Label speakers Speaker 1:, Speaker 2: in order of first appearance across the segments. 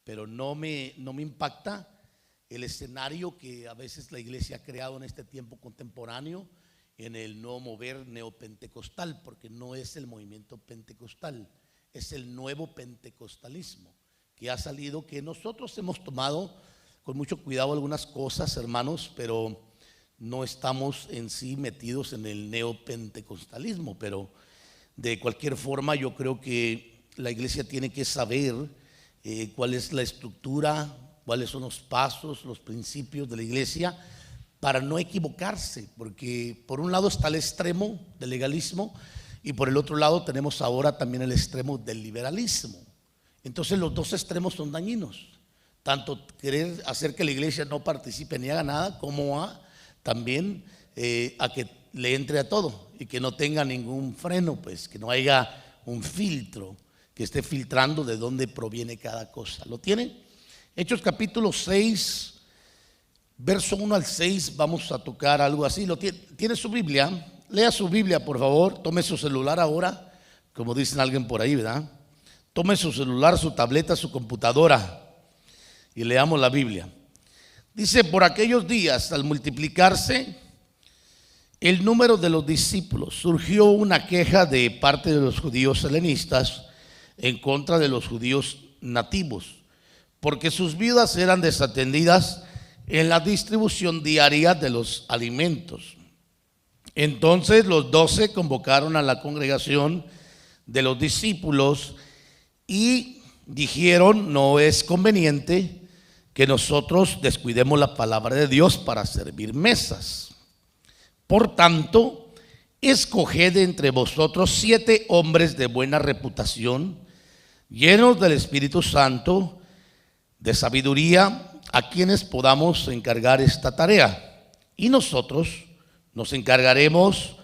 Speaker 1: pero no me impacta el escenario que a veces la iglesia ha creado en este tiempo contemporáneo, en el nuevo mover neopentecostal, porque no es el movimiento pentecostal, es el nuevo pentecostalismo que ha salido, que nosotros hemos tomado con mucho cuidado algunas cosas, hermanos, pero no estamos en sí metidos en el neopentecostalismo. Pero de cualquier forma, yo creo que la iglesia tiene que saber cuál es la estructura, cuáles son los pasos, los principios de la iglesia, para no equivocarse, porque por un lado está el extremo del legalismo y por el otro lado tenemos ahora también el extremo del liberalismo. Entonces los dos extremos son dañinos, tanto querer hacer que la iglesia no participe ni haga nada, como también a que le entre a todo y que no tenga ningún freno, pues que no haya un filtro que esté filtrando de dónde proviene cada cosa. ¿Lo tienen? Hechos capítulo 6, verso 1 al 6, vamos a tocar algo así. ¿Tiene su Biblia? Lea su Biblia, por favor. Tome su celular ahora, como dicen alguien por ahí, ¿verdad? Tome su celular, su tableta, su computadora y leamos la Biblia. Dice: por aquellos días, al multiplicarse el número de los discípulos, surgió una queja de parte de los judíos helenistas en contra de los judíos nativos, porque sus viudas eran desatendidas en la distribución diaria de los alimentos. Entonces los 12 convocaron a la congregación de los discípulos y dijeron: no es conveniente que nosotros descuidemos la palabra de Dios para servir mesas. Por tanto, escoged entre vosotros 7 hombres de buena reputación, llenos del Espíritu Santo, de sabiduría, a quienes podamos encargar esta tarea. Y nosotros nos encargaremos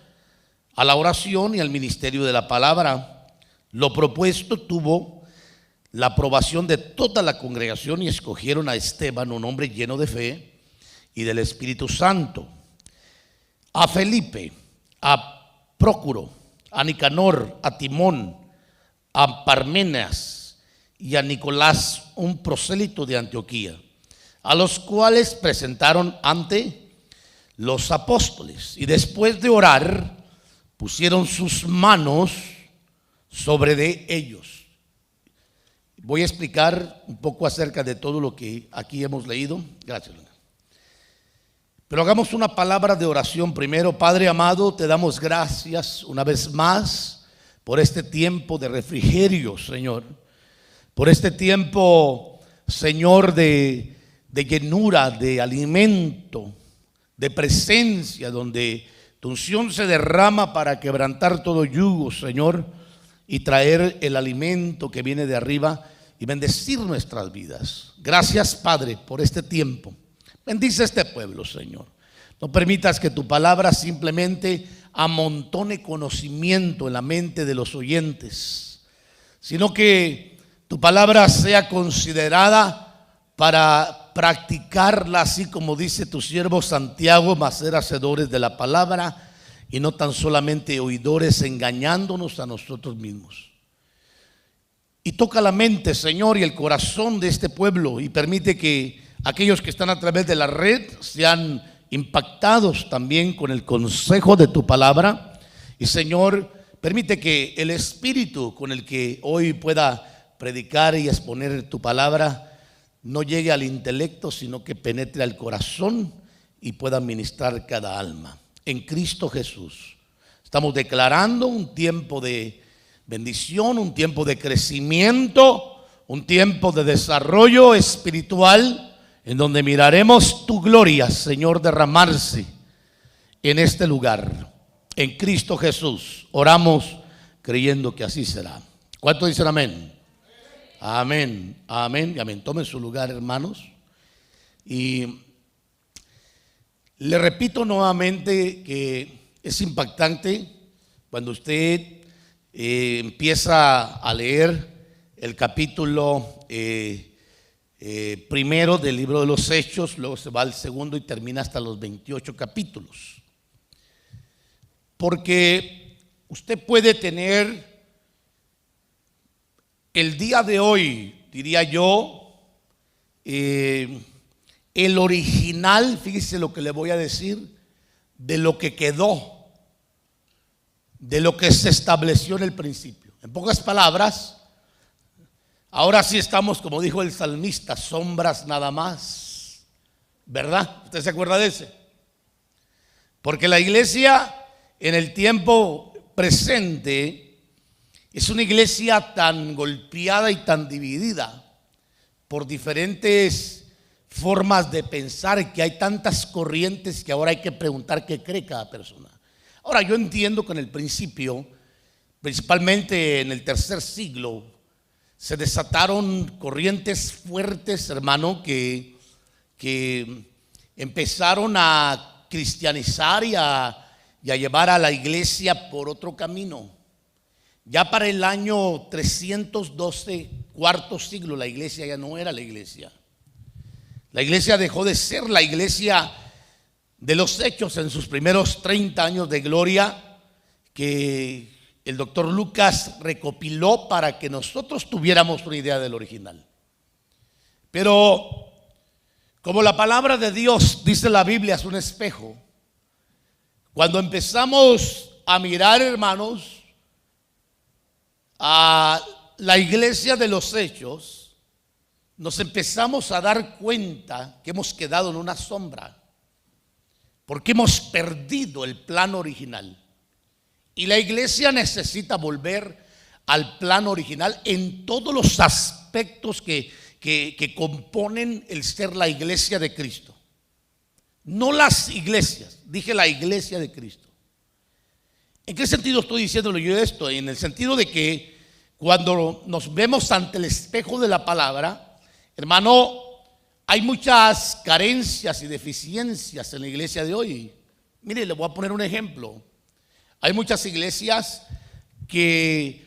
Speaker 1: a la oración y al ministerio de la palabra. Lo propuesto tuvo la aprobación de toda la congregación y escogieron a Esteban, un hombre lleno de fe y del Espíritu Santo, a Felipe, a Prócuro, a Nicanor, a Timón, a Parmenas y a Nicolás, un prosélito de Antioquía, a los cuales presentaron ante los apóstoles, y después de orar pusieron sus manos sobre de ellos. Voy a explicar un poco acerca de todo lo que aquí hemos leído. Gracias, Luna. Pero hagamos una palabra de oración primero. Padre amado, te damos gracias una vez más por este tiempo de refrigerio, Señor, por este tiempo, Señor, de llenura, de alimento, de presencia, donde tu unción se derrama para quebrantar todo yugo, Señor, y traer el alimento que viene de arriba y bendecir nuestras vidas. Gracias, Padre, por este tiempo. Bendice este pueblo, Señor. No permitas que tu palabra simplemente amontone conocimiento en la mente de los oyentes, sino que tu palabra sea considerada para practicarla, así como dice tu siervo Santiago, mas ser hacedores de la palabra y no tan solamente oidores, engañándonos a nosotros mismos. Y toca la mente, Señor, y el corazón de este pueblo, y permite que aquellos que están a través de la red sean impactados también con el consejo de tu palabra. Y, Señor, permite que el espíritu con el que hoy pueda predicar y exponer tu palabra no llegue al intelecto, sino que penetre al corazón y pueda ministrar cada alma. En Cristo Jesús estamos declarando un tiempo de bendición, un tiempo de crecimiento, un tiempo de desarrollo espiritual, en donde miraremos tu gloria, Señor, derramarse en este lugar. En Cristo Jesús oramos creyendo que así será. ¿Cuántos dicen amén? Amén, amén y amén. Tomen su lugar, hermanos. Y le repito nuevamente que es impactante cuando usted empieza a leer el capítulo primero del libro de los Hechos, luego se va al segundo y termina hasta los 28 capítulos. Porque usted puede tener el día de hoy, diría yo, el original, fíjese lo que le voy a decir, de lo que quedó, de lo que se estableció en el principio. En pocas palabras, ahora sí estamos, como dijo el salmista, sombras nada más, ¿verdad? ¿Usted se acuerda de ese? Porque la iglesia en el tiempo presente es una iglesia tan golpeada y tan dividida por diferentes formas de pensar, que hay tantas corrientes que ahora hay que preguntar qué cree cada persona. Ahora, yo entiendo que en el principio, principalmente en el tercer siglo, se desataron corrientes fuertes, hermano, que empezaron a cristianizar y a llevar a la iglesia por otro camino. Ya para el año 312, cuarto siglo, la iglesia ya no era la iglesia. La iglesia dejó de ser la iglesia de los hechos en sus primeros 30 años de gloria, que el doctor Lucas recopiló para que nosotros tuviéramos una idea del original. Pero como la palabra de Dios, dice la Biblia, es un espejo, cuando empezamos a mirar, hermanos, a la iglesia de los hechos, nos empezamos a dar cuenta que hemos quedado en una sombra, porque hemos perdido el plan original. Y la iglesia necesita volver al plan original en todos los aspectos que componen el ser la iglesia de Cristo. No las iglesias, dije la iglesia de Cristo. ¿En qué sentido estoy diciéndolo yo esto? En el sentido de que cuando nos vemos ante el espejo de la palabra, hermano, hay muchas carencias y deficiencias en la iglesia de hoy. Mire, le voy a poner un ejemplo. Hay muchas iglesias que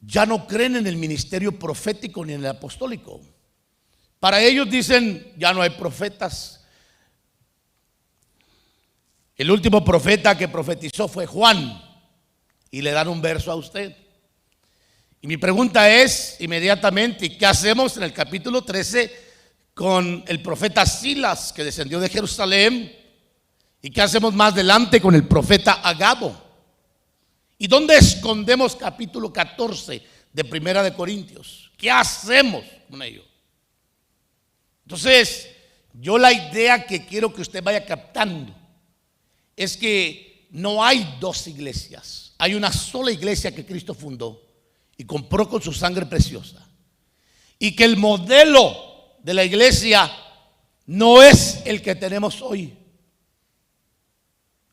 Speaker 1: ya no creen en el ministerio profético ni en el apostólico. Para ellos dicen, ya no hay profetas. El último profeta que profetizó fue Juan, y le dan un verso a usted. Y mi pregunta es inmediatamente, ¿qué hacemos en el capítulo 13 con el profeta Silas, que descendió de Jerusalén? ¿Y qué hacemos más adelante con el profeta Agabo? ¿Y dónde escondemos capítulo 14 de Primera de Corintios? ¿Qué hacemos con ello? Entonces, yo la idea que quiero que usted vaya captando es que no hay dos iglesias, hay una sola iglesia que Cristo fundó y compró con su sangre preciosa, y que el modelo de la iglesia no es el que tenemos hoy.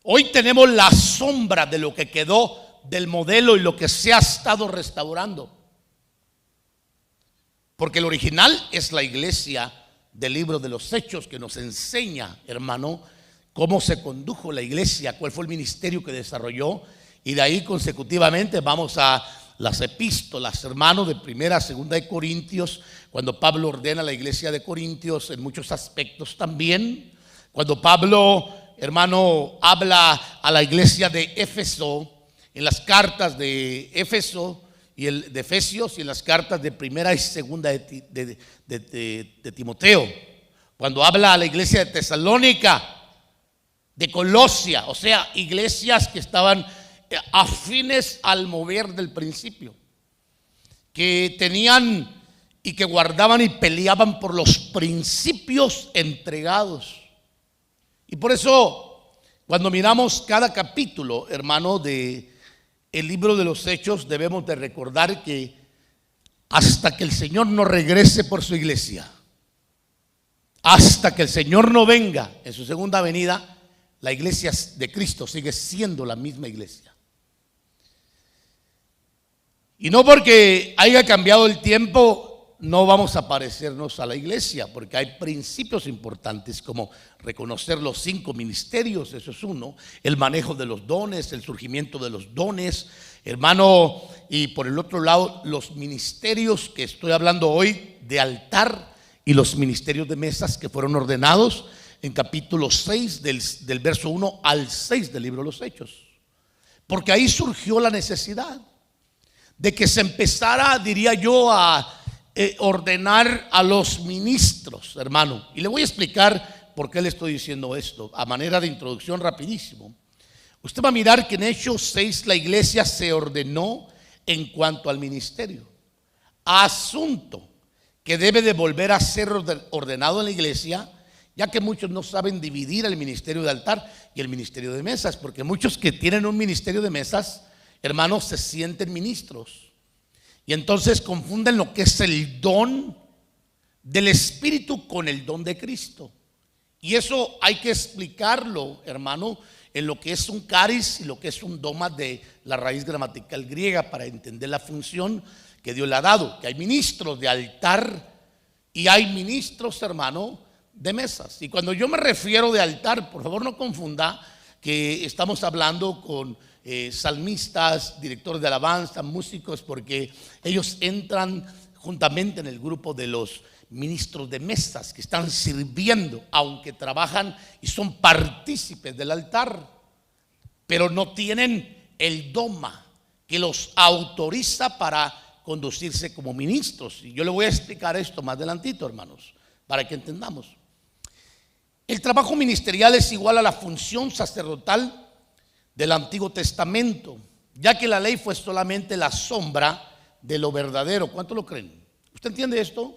Speaker 1: Hoy tenemos la sombra de lo que quedó del modelo y lo que se ha estado restaurando, porque el original es la iglesia del libro de los Hechos, que nos enseña, hermano, cómo se condujo la iglesia, cuál fue el ministerio que desarrolló, y de ahí consecutivamente vamos a las epístolas, hermanos, de Primera, Segunda de Corintios, cuando Pablo ordena a la iglesia de Corintios en muchos aspectos también, cuando Pablo, hermano, habla a la iglesia de Éfeso, en las cartas de Éfeso y de Efesios, y en las cartas de Primera y Segunda de Timoteo, cuando habla a la iglesia de Tesalónica, de Colosia, o sea, iglesias que estaban afines al mover del principio, que tenían y que guardaban y peleaban por los principios entregados. Y por eso, cuando miramos cada capítulo, hermano, de el libro de los Hechos, debemos de recordar que hasta que el Señor no regrese por su iglesia, hasta que el Señor no venga en su segunda venida, la iglesia de Cristo sigue siendo la misma iglesia. Y no porque haya cambiado el tiempo no vamos a parecernos a la iglesia, porque hay principios importantes como reconocer los 5 ministerios, eso es uno, el manejo de los dones, el surgimiento de los dones, hermano, y por el otro lado los ministerios que estoy hablando hoy de altar y los ministerios de mesas que fueron ordenados en capítulo 6 del verso 1 al 6 del libro de los Hechos, porque ahí surgió la necesidad de que se empezara, diría yo, a ordenar a los ministros, hermano. Y le voy a explicar por qué le estoy diciendo esto, a manera de introducción rapidísimo. Usted va a mirar que en Hechos 6 la iglesia se ordenó en cuanto al ministerio. Asunto que debe de volver a ser ordenado en la iglesia, ya que muchos no saben dividir el ministerio de altar y el ministerio de mesas, porque muchos que tienen un ministerio de mesas, hermanos, se sienten ministros y entonces confunden lo que es el don del Espíritu con el don de Cristo. Y eso hay que explicarlo, hermano, en lo que es un caris y lo que es un doma de la raíz gramatical griega, para entender la función que Dios le ha dado. Que hay ministros de altar y hay ministros, hermano, de mesas. Y cuando yo me refiero de altar, por favor no confunda que estamos hablando con salmistas, directores de alabanza, músicos, porque ellos entran juntamente en el grupo de los ministros de mesas que están sirviendo, aunque trabajan y son partícipes del altar, pero no tienen el doma que los autoriza para conducirse como ministros. Y yo le voy a explicar esto más adelantito, hermanos, para que entendamos. El trabajo ministerial es igual a la función sacerdotal del Antiguo Testamento, ya que la ley fue solamente la sombra de lo verdadero. ¿Cuánto lo creen? ¿Usted entiende esto?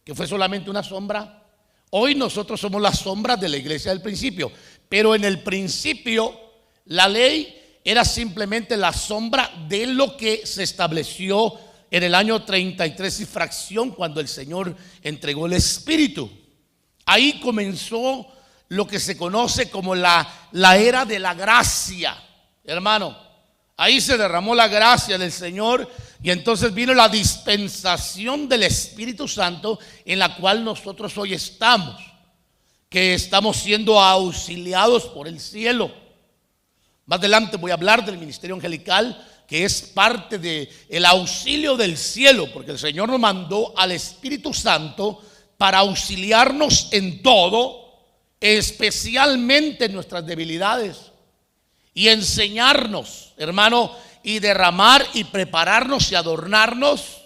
Speaker 1: Que fue solamente una sombra. Hoy nosotros somos la sombra de la iglesia del principio, pero en el principio la ley era simplemente la sombra de lo que se estableció en el año 33 y fracción, cuando el Señor entregó el Espíritu. Ahí comenzó lo que se conoce como la era de la gracia, hermano. Ahí se derramó la gracia del Señor y entonces vino la dispensación del Espíritu Santo, en la cual nosotros hoy estamos, que estamos siendo auxiliados por el cielo. Más adelante voy a hablar del ministerio angelical, que es parte del auxilio del cielo, porque el Señor nos mandó al Espíritu Santo para auxiliarnos en todo, especialmente en nuestras debilidades, y enseñarnos, hermano, y derramar y prepararnos y adornarnos.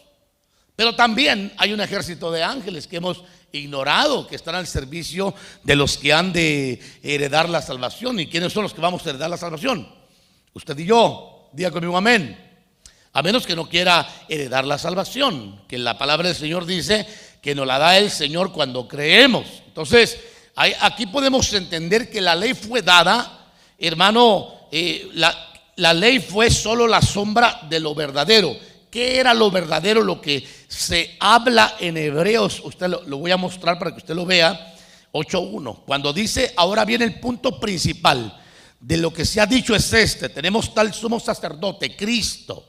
Speaker 1: Pero también hay un ejército de ángeles que hemos ignorado, que están al servicio de los que han de heredar la salvación. ¿Y quiénes son los que vamos a heredar la salvación? Usted y yo. Diga conmigo amén. A menos que no quiera heredar la salvación, que la palabra del Señor dice que nos la da el Señor cuando creemos. Entonces aquí podemos entender que la ley fue dada, hermano, la ley fue solo la sombra de lo verdadero. ¿Qué era lo verdadero? Lo que se habla en Hebreos, usted lo voy a mostrar para que usted lo vea, 8:1. Cuando dice, ahora viene el punto principal de lo que se ha dicho es este: tenemos tal sumo sacerdote, Cristo,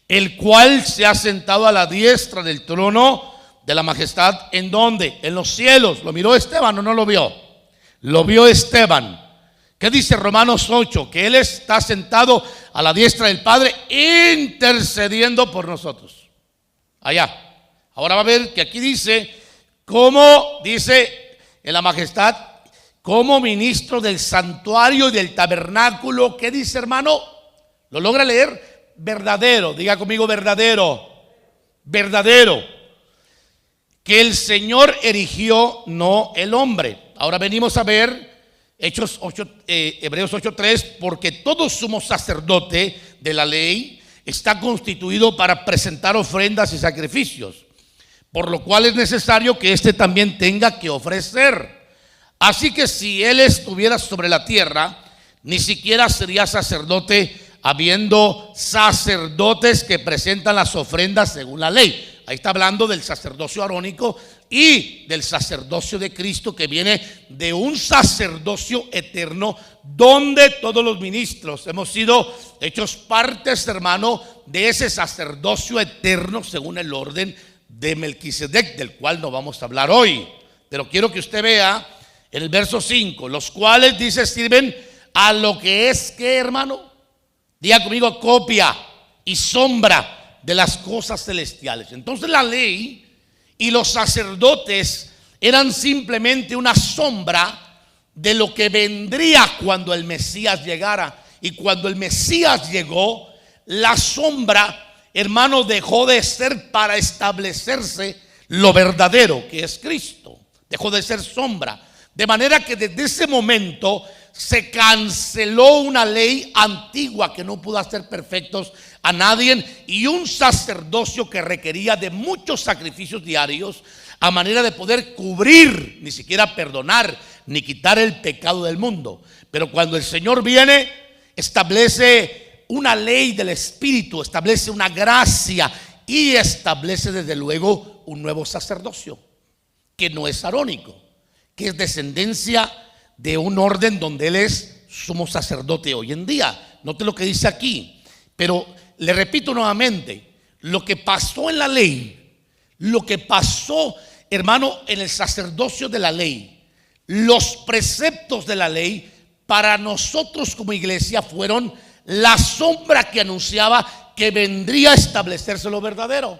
Speaker 1: el cual se ha sentado a la diestra del trono de la majestad. ¿En dónde? En los cielos. ¿Lo miró Esteban o no lo vio? Lo vio Esteban. ¿Qué dice Romanos 8? Que Él está sentado a la diestra del Padre, intercediendo por nosotros. Allá. Ahora va a ver que aquí dice, como dice en la majestad, como ministro del santuario y del tabernáculo. ¿Qué dice, hermano? ¿Lo logra leer? Verdadero. Diga conmigo, verdadero. Verdadero. Que el Señor erigió, no el hombre. Ahora venimos a ver Hebreos 8:3, porque todo sumo sacerdote de la ley está constituido para presentar ofrendas y sacrificios, por lo cual es necesario que éste también tenga que ofrecer. Así que si él estuviera sobre la tierra, ni siquiera sería sacerdote, habiendo sacerdotes que presentan las ofrendas según la ley. Ahí está hablando del sacerdocio arónico y del sacerdocio de Cristo, que viene de un sacerdocio eterno, donde todos los ministros hemos sido hechos partes, hermano, de ese sacerdocio eterno según el orden de Melquisedec, del cual no vamos a hablar hoy. Pero quiero que usted vea en el verso 5, los cuales dice sirven a lo que es, ¿qué, hermano? Diga conmigo, copia y sombra de las cosas celestiales. Entonces la ley y los sacerdotes eran simplemente una sombra de lo que vendría cuando el Mesías llegara. Y cuando el Mesías llegó, la sombra, hermano, dejó de ser para establecerse lo verdadero, que es Cristo. Dejó de ser sombra. De manera que desde ese momento se canceló una ley antigua que no pudo hacer perfectos a nadie, y un sacerdocio que requería de muchos sacrificios diarios a manera de poder cubrir, ni siquiera perdonar, ni quitar el pecado del mundo. Pero cuando el Señor viene, establece una ley del Espíritu, establece una gracia y establece desde luego un nuevo sacerdocio que no es arónico, que es descendencia de un orden donde Él es sumo sacerdote hoy en día. Note lo que dice aquí. Pero le repito nuevamente, lo que pasó en la ley, lo que pasó, hermano, en el sacerdocio de la ley, los preceptos de la ley, para nosotros como iglesia fueron la sombra que anunciaba que vendría a establecerse lo verdadero.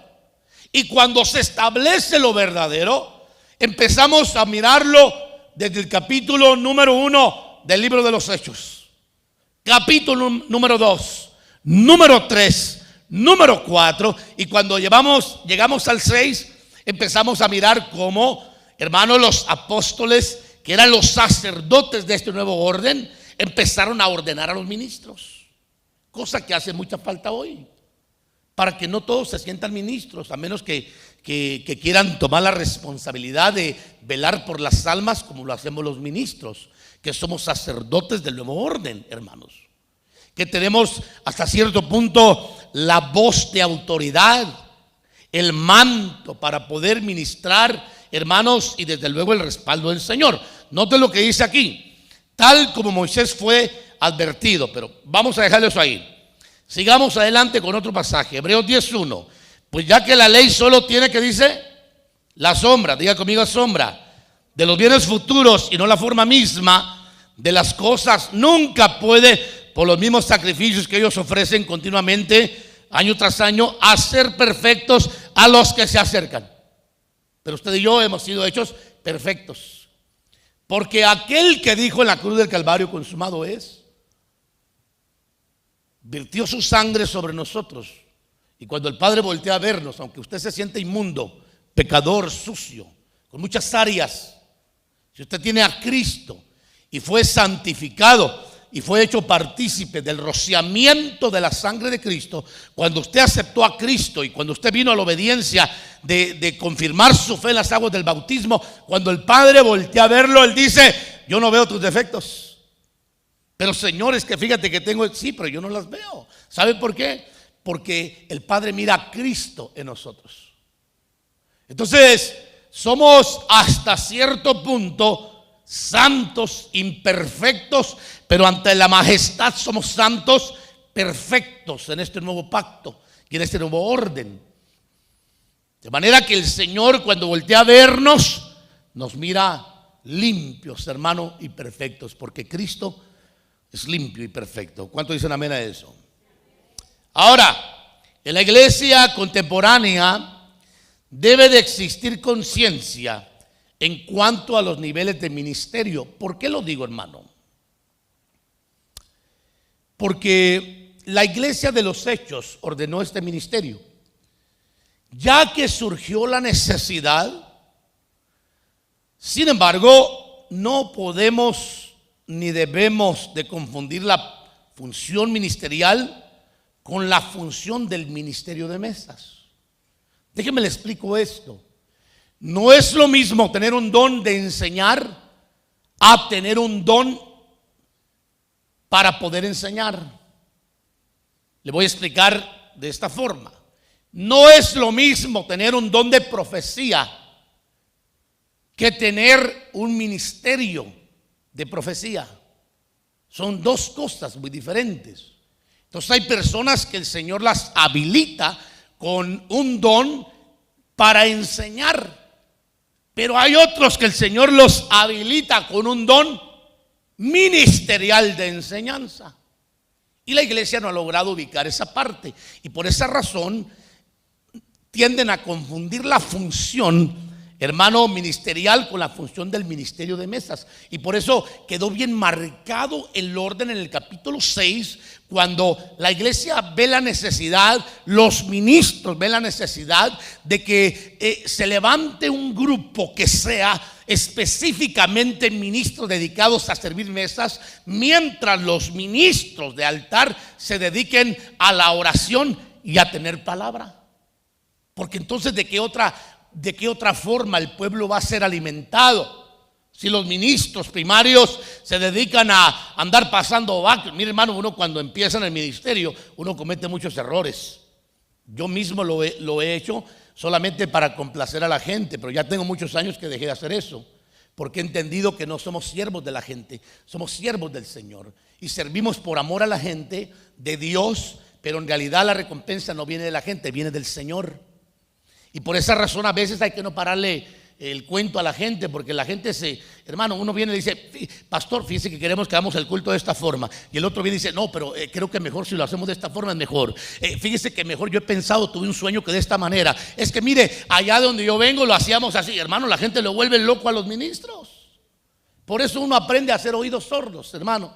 Speaker 1: Y cuando se establece lo verdadero, empezamos a mirarlo desde el capítulo número 1 del libro de los Hechos, capítulo número 2, número 3, número 4, y cuando llegamos al 6, empezamos a mirar cómo, hermanos, los apóstoles, que eran los sacerdotes de este nuevo orden, empezaron a ordenar a los ministros, cosa que hace mucha falta hoy, para que no todos se sientan ministros, a menos que quieran tomar la responsabilidad de velar por las almas como lo hacemos los ministros, que somos sacerdotes del nuevo orden, hermanos, que tenemos hasta cierto punto la voz de autoridad, el manto para poder ministrar, hermanos, y desde luego el respaldo del Señor. Noten lo que dice aquí, tal como Moisés fue advertido, pero vamos a dejarlo eso ahí. Sigamos adelante con otro pasaje, Hebreos 10:1. Pues ya que la ley solo tiene, que dice, la sombra, diga conmigo, sombra de los bienes futuros y no la forma misma de las cosas, nunca puede, por los mismos sacrificios que ellos ofrecen continuamente, año tras año, hacer perfectos a los que se acercan. Pero usted y yo hemos sido hechos perfectos, porque aquel que dijo en la cruz del Calvario, consumado es, vertió su sangre sobre nosotros. Y cuando el Padre voltea a vernos, aunque usted se siente inmundo, pecador, sucio, con muchas áreas, si usted tiene a Cristo y fue santificado y fue hecho partícipe del rociamiento de la sangre de Cristo, cuando usted aceptó a Cristo y cuando usted vino a la obediencia de confirmar su fe en las aguas del bautismo, cuando el Padre voltea a verlo, Él dice, yo no veo tus defectos, pero señores, que fíjate que tengo, sí, pero yo no las veo. ¿Sabe por qué? Porque el Padre mira a Cristo en nosotros. Entonces, somos hasta cierto punto santos, imperfectos, pero ante la majestad somos santos, perfectos en este nuevo pacto y en este nuevo orden. De manera que el Señor, cuando voltea a vernos, nos mira limpios, hermano, y perfectos, porque Cristo es limpio y perfecto. ¿Cuánto dicen amén a eso? Ahora, en la iglesia contemporánea debe de existir conciencia en cuanto a los niveles de ministerio. ¿Por qué lo digo, hermano? Porque la iglesia de los Hechos ordenó este ministerio. Ya que surgió la necesidad, sin embargo, no podemos ni debemos de confundir la función ministerial con la función del ministerio de mesas. Déjenme le explico esto. No es lo mismo tener un don de enseñar a tener un don para poder enseñar. Le voy a explicar de esta forma. No es lo mismo tener un don de profecía que tener un ministerio de profecía. Son dos cosas muy diferentes. Entonces hay personas que el Señor las habilita con un don para enseñar, pero hay otros que el Señor los habilita con un don ministerial de enseñanza. Y la iglesia no ha logrado ubicar esa parte, y por esa razón tienden a confundir la función, hermano, ministerial con la función del ministerio de mesas. Y por eso quedó bien marcado el orden en el capítulo 6, cuando la iglesia ve la necesidad, los ministros ven la necesidad de que se levante un grupo que sea específicamente ministros dedicados a servir mesas, mientras los ministros de altar se dediquen a la oración y a tener palabra. Porque entonces ¿de qué otra forma el pueblo va a ser alimentado? Si los ministros primarios se dedican a andar pasando vacas. Mire, hermano, uno cuando empieza en el ministerio, uno comete muchos errores. Yo mismo lo he hecho solamente para complacer a la gente, pero ya tengo muchos años que dejé de hacer eso, porque he entendido que no somos siervos de la gente, somos siervos del Señor y servimos por amor a la gente, de Dios, pero en realidad la recompensa no viene de la gente, viene del Señor. Y por esa razón a veces hay que no pararle el cuento a la gente, porque la gente hermano, uno viene y dice: pastor, fíjese que queremos que hagamos el culto de esta forma, y el otro viene y dice: no, pero creo que mejor si lo hacemos de esta forma es mejor. Fíjese que mejor yo he pensado, tuve un sueño que de esta manera. Es que mire, allá de donde yo vengo lo hacíamos así. Hermano, la gente lo vuelve loco a los ministros. Por eso uno aprende a hacer oídos sordos, hermano.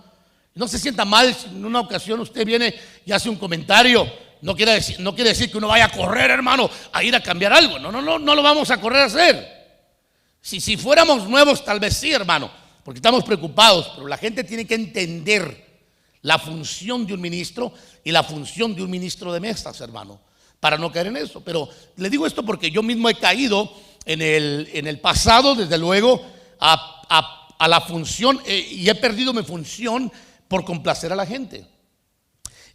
Speaker 1: No se sienta mal si en una ocasión usted viene y hace un comentario. No quiere decir que uno vaya a correr, hermano, a ir a cambiar algo. No lo vamos a correr a hacer. Si fuéramos nuevos, tal vez sí, hermano, porque estamos preocupados, pero la gente tiene que entender la función de un ministro y la función de un ministro de mesas, hermano, para no caer en eso. Pero le digo esto porque yo mismo he caído en el pasado, desde luego, a la función, y he perdido mi función por complacer a la gente.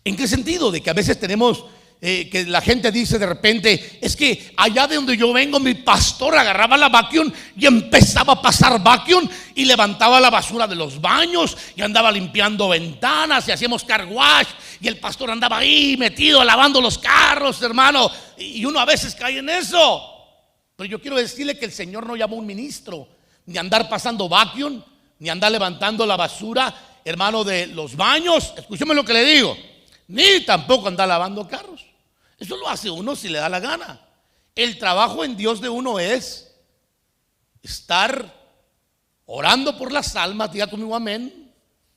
Speaker 1: ¿En qué sentido? De que a veces tenemos que la gente dice de repente: es que allá de donde yo vengo, mi pastor agarraba la vacuum y empezaba a pasar vacuum y levantaba la basura de los baños y andaba limpiando ventanas y hacíamos car wash, y el pastor andaba ahí metido lavando los carros, hermano, y uno a veces cae en eso. Pero yo quiero decirle que el Señor no llamó a un ministro ni a andar pasando vacuum, ni a andar levantando la basura, hermano, de los baños. Escúcheme lo que le digo. Ni tampoco andar lavando carros. Eso lo hace uno si le da la gana. El trabajo en Dios de uno es estar orando por las almas, diga conmigo amén,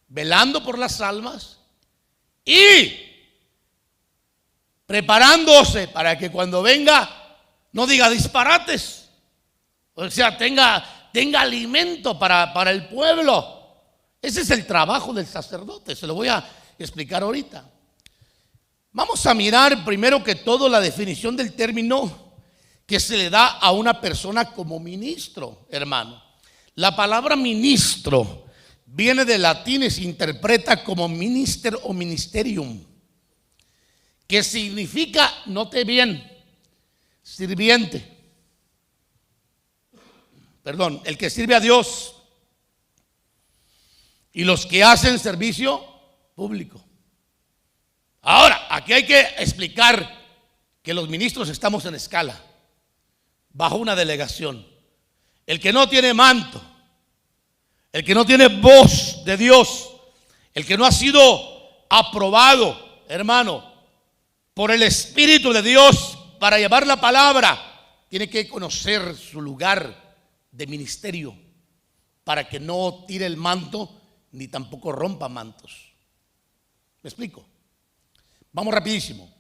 Speaker 1: velando por las almas y preparándose para que cuando venga no diga disparates, o sea, tenga alimento para el pueblo. Ese es el trabajo del sacerdote. Se lo voy a explicar ahorita. Vamos a mirar primero que todo la definición del término que se le da a una persona como ministro, hermano. La palabra ministro viene del latín y se interpreta como minister o ministerium, que significa, note bien, sirviente. Perdón, el que sirve a Dios y los que hacen servicio público. Ahora, aquí hay que explicar que los ministros estamos en escala, bajo una delegación. El que no tiene manto, el que no tiene voz de Dios, el que no ha sido aprobado, hermano, por el Espíritu de Dios para llevar la palabra, tiene que conocer su lugar de ministerio para que no tire el manto ni tampoco rompa mantos. ¿Me explico? Vamos rapidísimo.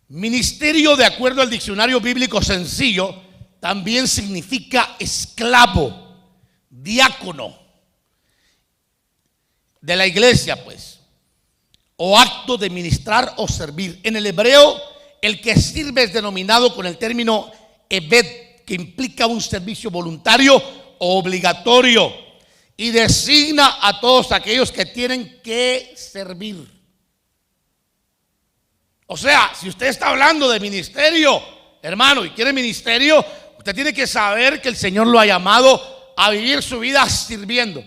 Speaker 1: Ministerio, de acuerdo al diccionario bíblico sencillo, también significa esclavo, diácono de la iglesia, pues, o acto de ministrar o servir. En el hebreo, el que sirve es denominado con el término eved, que implica un servicio voluntario o obligatorio, y designa a todos aquellos que tienen que servir. O sea, si usted está hablando de ministerio, hermano, y quiere ministerio, usted tiene que saber que el Señor lo ha llamado a vivir su vida sirviendo.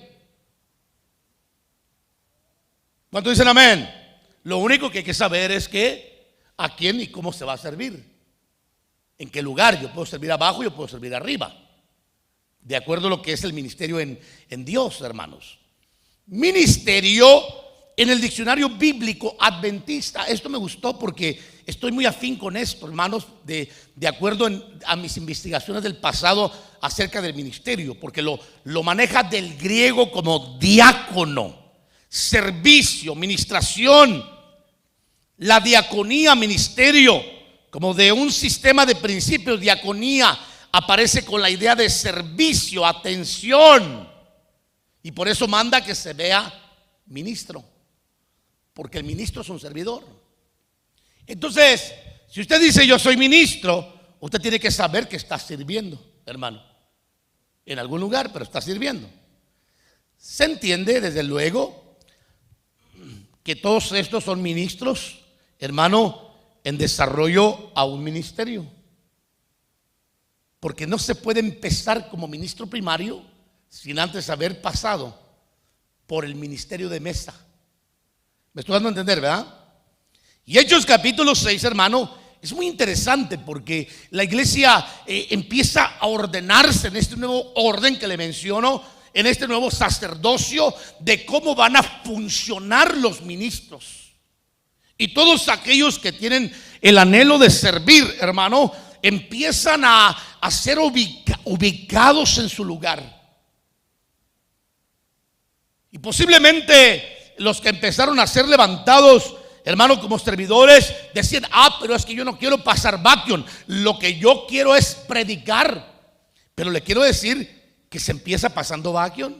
Speaker 1: ¿Cuántos dicen amén? Lo único que hay que saber es que a quién y cómo se va a servir. En qué lugar. Yo puedo servir abajo, yo puedo servir arriba, de acuerdo a lo que es el ministerio en Dios, hermanos. Ministerio en el diccionario bíblico adventista, esto me gustó porque estoy muy afín con esto, hermanos, de acuerdo a mis investigaciones del pasado acerca del ministerio, porque lo maneja del griego como diácono, servicio, ministración. La diaconía, ministerio, como de un sistema de principios. Diaconía aparece con la idea de servicio, atención, y por eso manda que se vea ministro, porque el ministro es un servidor. Entonces, si usted dice yo soy ministro, usted tiene que saber que está sirviendo, hermano, en algún lugar, pero está sirviendo. Se entiende desde luego que todos estos son ministros, hermano, en desarrollo a un ministerio, porque no se puede empezar como ministro primario sin antes haber pasado por el ministerio de mesa. Me estoy dando a entender, ¿verdad? Y Hechos capítulo 6, hermano, es muy interesante porque la iglesia empieza a ordenarse en este nuevo orden que le menciono, en este nuevo sacerdocio, de cómo van a funcionar los ministros. Y todos aquellos que tienen el anhelo de servir, hermano, empiezan a ser ubicados en su lugar. Y posiblemente los que empezaron a ser levantados, hermano, como servidores, decían: pero es que yo no quiero pasar vacuum, lo que yo quiero es predicar. Pero le quiero decir que se empieza pasando vacuum.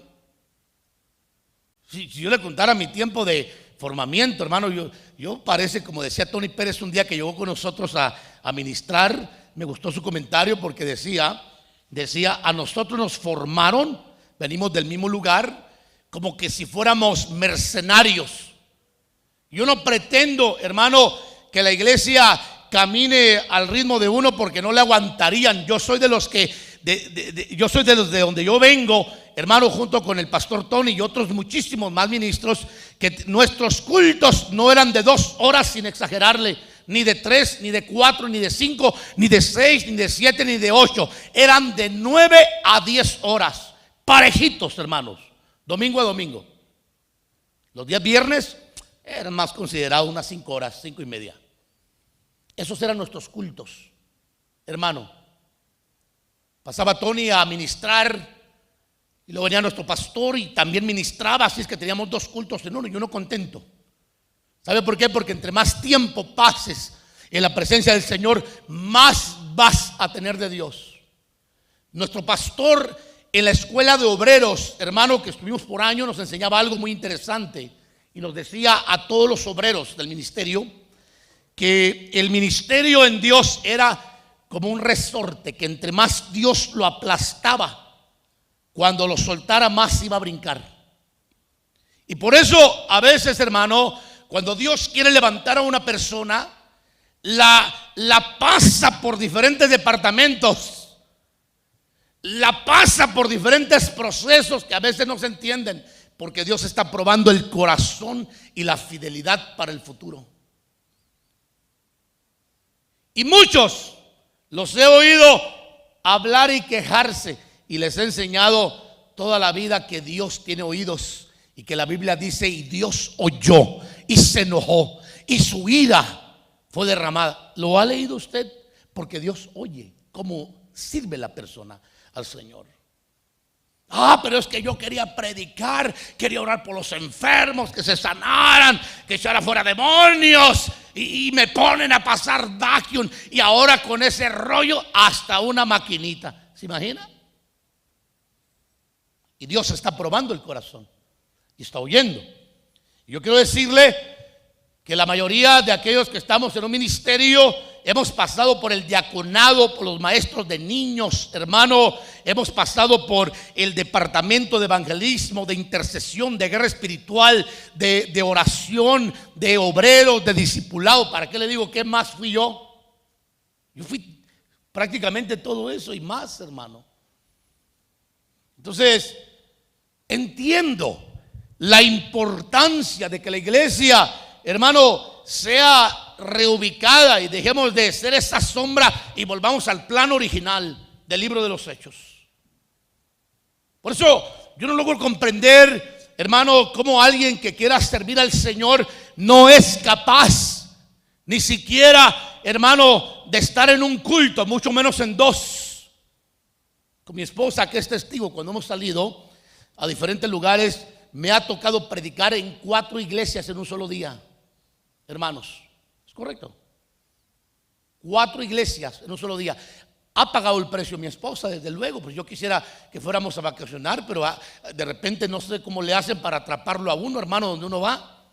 Speaker 1: Si yo le contara mi tiempo de formamiento, hermano, yo parece, como decía Tony Pérez un día que llegó con nosotros a ministrar, me gustó su comentario porque decía, a nosotros nos formaron, venimos del mismo lugar, como que si fuéramos mercenarios. Yo no pretendo, hermano, que la iglesia camine al ritmo de uno, porque no le aguantarían. Yo soy de los que, yo soy de los de donde yo vengo, hermano, junto con el pastor Tony y otros muchísimos más ministros, que nuestros cultos no eran de 2 horas, sin exagerarle, ni de 3, ni de 4, ni de 5, ni de 6, ni de 7, ni de 8. Eran de 9 a 10 horas, parejitos, hermanos, domingo a domingo. Los días viernes eran más considerados unas 5 horas, 5 y media. Esos eran nuestros cultos, hermano. Pasaba Tony a ministrar y luego venía nuestro pastor y también ministraba. Así es que teníamos 2 cultos en uno y uno contento. ¿Sabe por qué? Porque entre más tiempo pases en la presencia del Señor, más vas a tener de Dios. Nuestro pastor en la escuela de obreros, hermano, que estuvimos por años, nos enseñaba algo muy interesante y nos decía a todos los obreros del ministerio que el ministerio en Dios era como un resorte, que entre más Dios lo aplastaba, cuando lo soltara más iba a brincar. Y por eso a veces, hermano, cuando Dios quiere levantar a una persona, la pasa por diferentes departamentos, la pasa por diferentes procesos que a veces no se entienden, porque Dios está probando el corazón y la fidelidad para el futuro. Y muchos los he oído hablar y quejarse, y les he enseñado toda la vida que Dios tiene oídos, y que la Biblia dice: y Dios oyó y se enojó y su ira fue derramada. ¿Lo ha leído usted? Porque Dios oye cómo sirve la persona al Señor. Pero es que yo quería predicar, quería orar por los enfermos, que se sanaran, que echara fuera demonios, y me ponen a pasar vacuum, y ahora con ese rollo hasta una maquinita. ¿Se imagina? Y Dios está probando el corazón y está oyendo. Y yo quiero decirle que la mayoría de aquellos que estamos en un ministerio hemos pasado por el diaconado, por los maestros de niños, hermano. Hemos pasado por el departamento de evangelismo, de intercesión, de guerra espiritual, de oración, de obreros, de discipulado. ¿Para qué le digo qué más fui yo? Yo fui prácticamente todo eso y más, hermano. Entonces, entiendo la importancia de que la iglesia, hermano, sea reubicada y dejemos de ser esa sombra y volvamos al plano original del libro de los Hechos. Por eso yo no logro comprender, hermano, cómo alguien que quiera servir al Señor no es capaz ni siquiera, hermano, de estar en un culto, mucho menos en 2. Con mi esposa, que es testigo, cuando hemos salido a diferentes lugares, me ha tocado predicar en 4 iglesias en un solo día. Hermanos, ¿es correcto? 4 iglesias en un solo día. Ha pagado el precio mi esposa, desde luego. Pues yo quisiera que fuéramos a vacacionar, pero de repente no sé cómo le hacen para atraparlo a uno, hermano, donde uno va.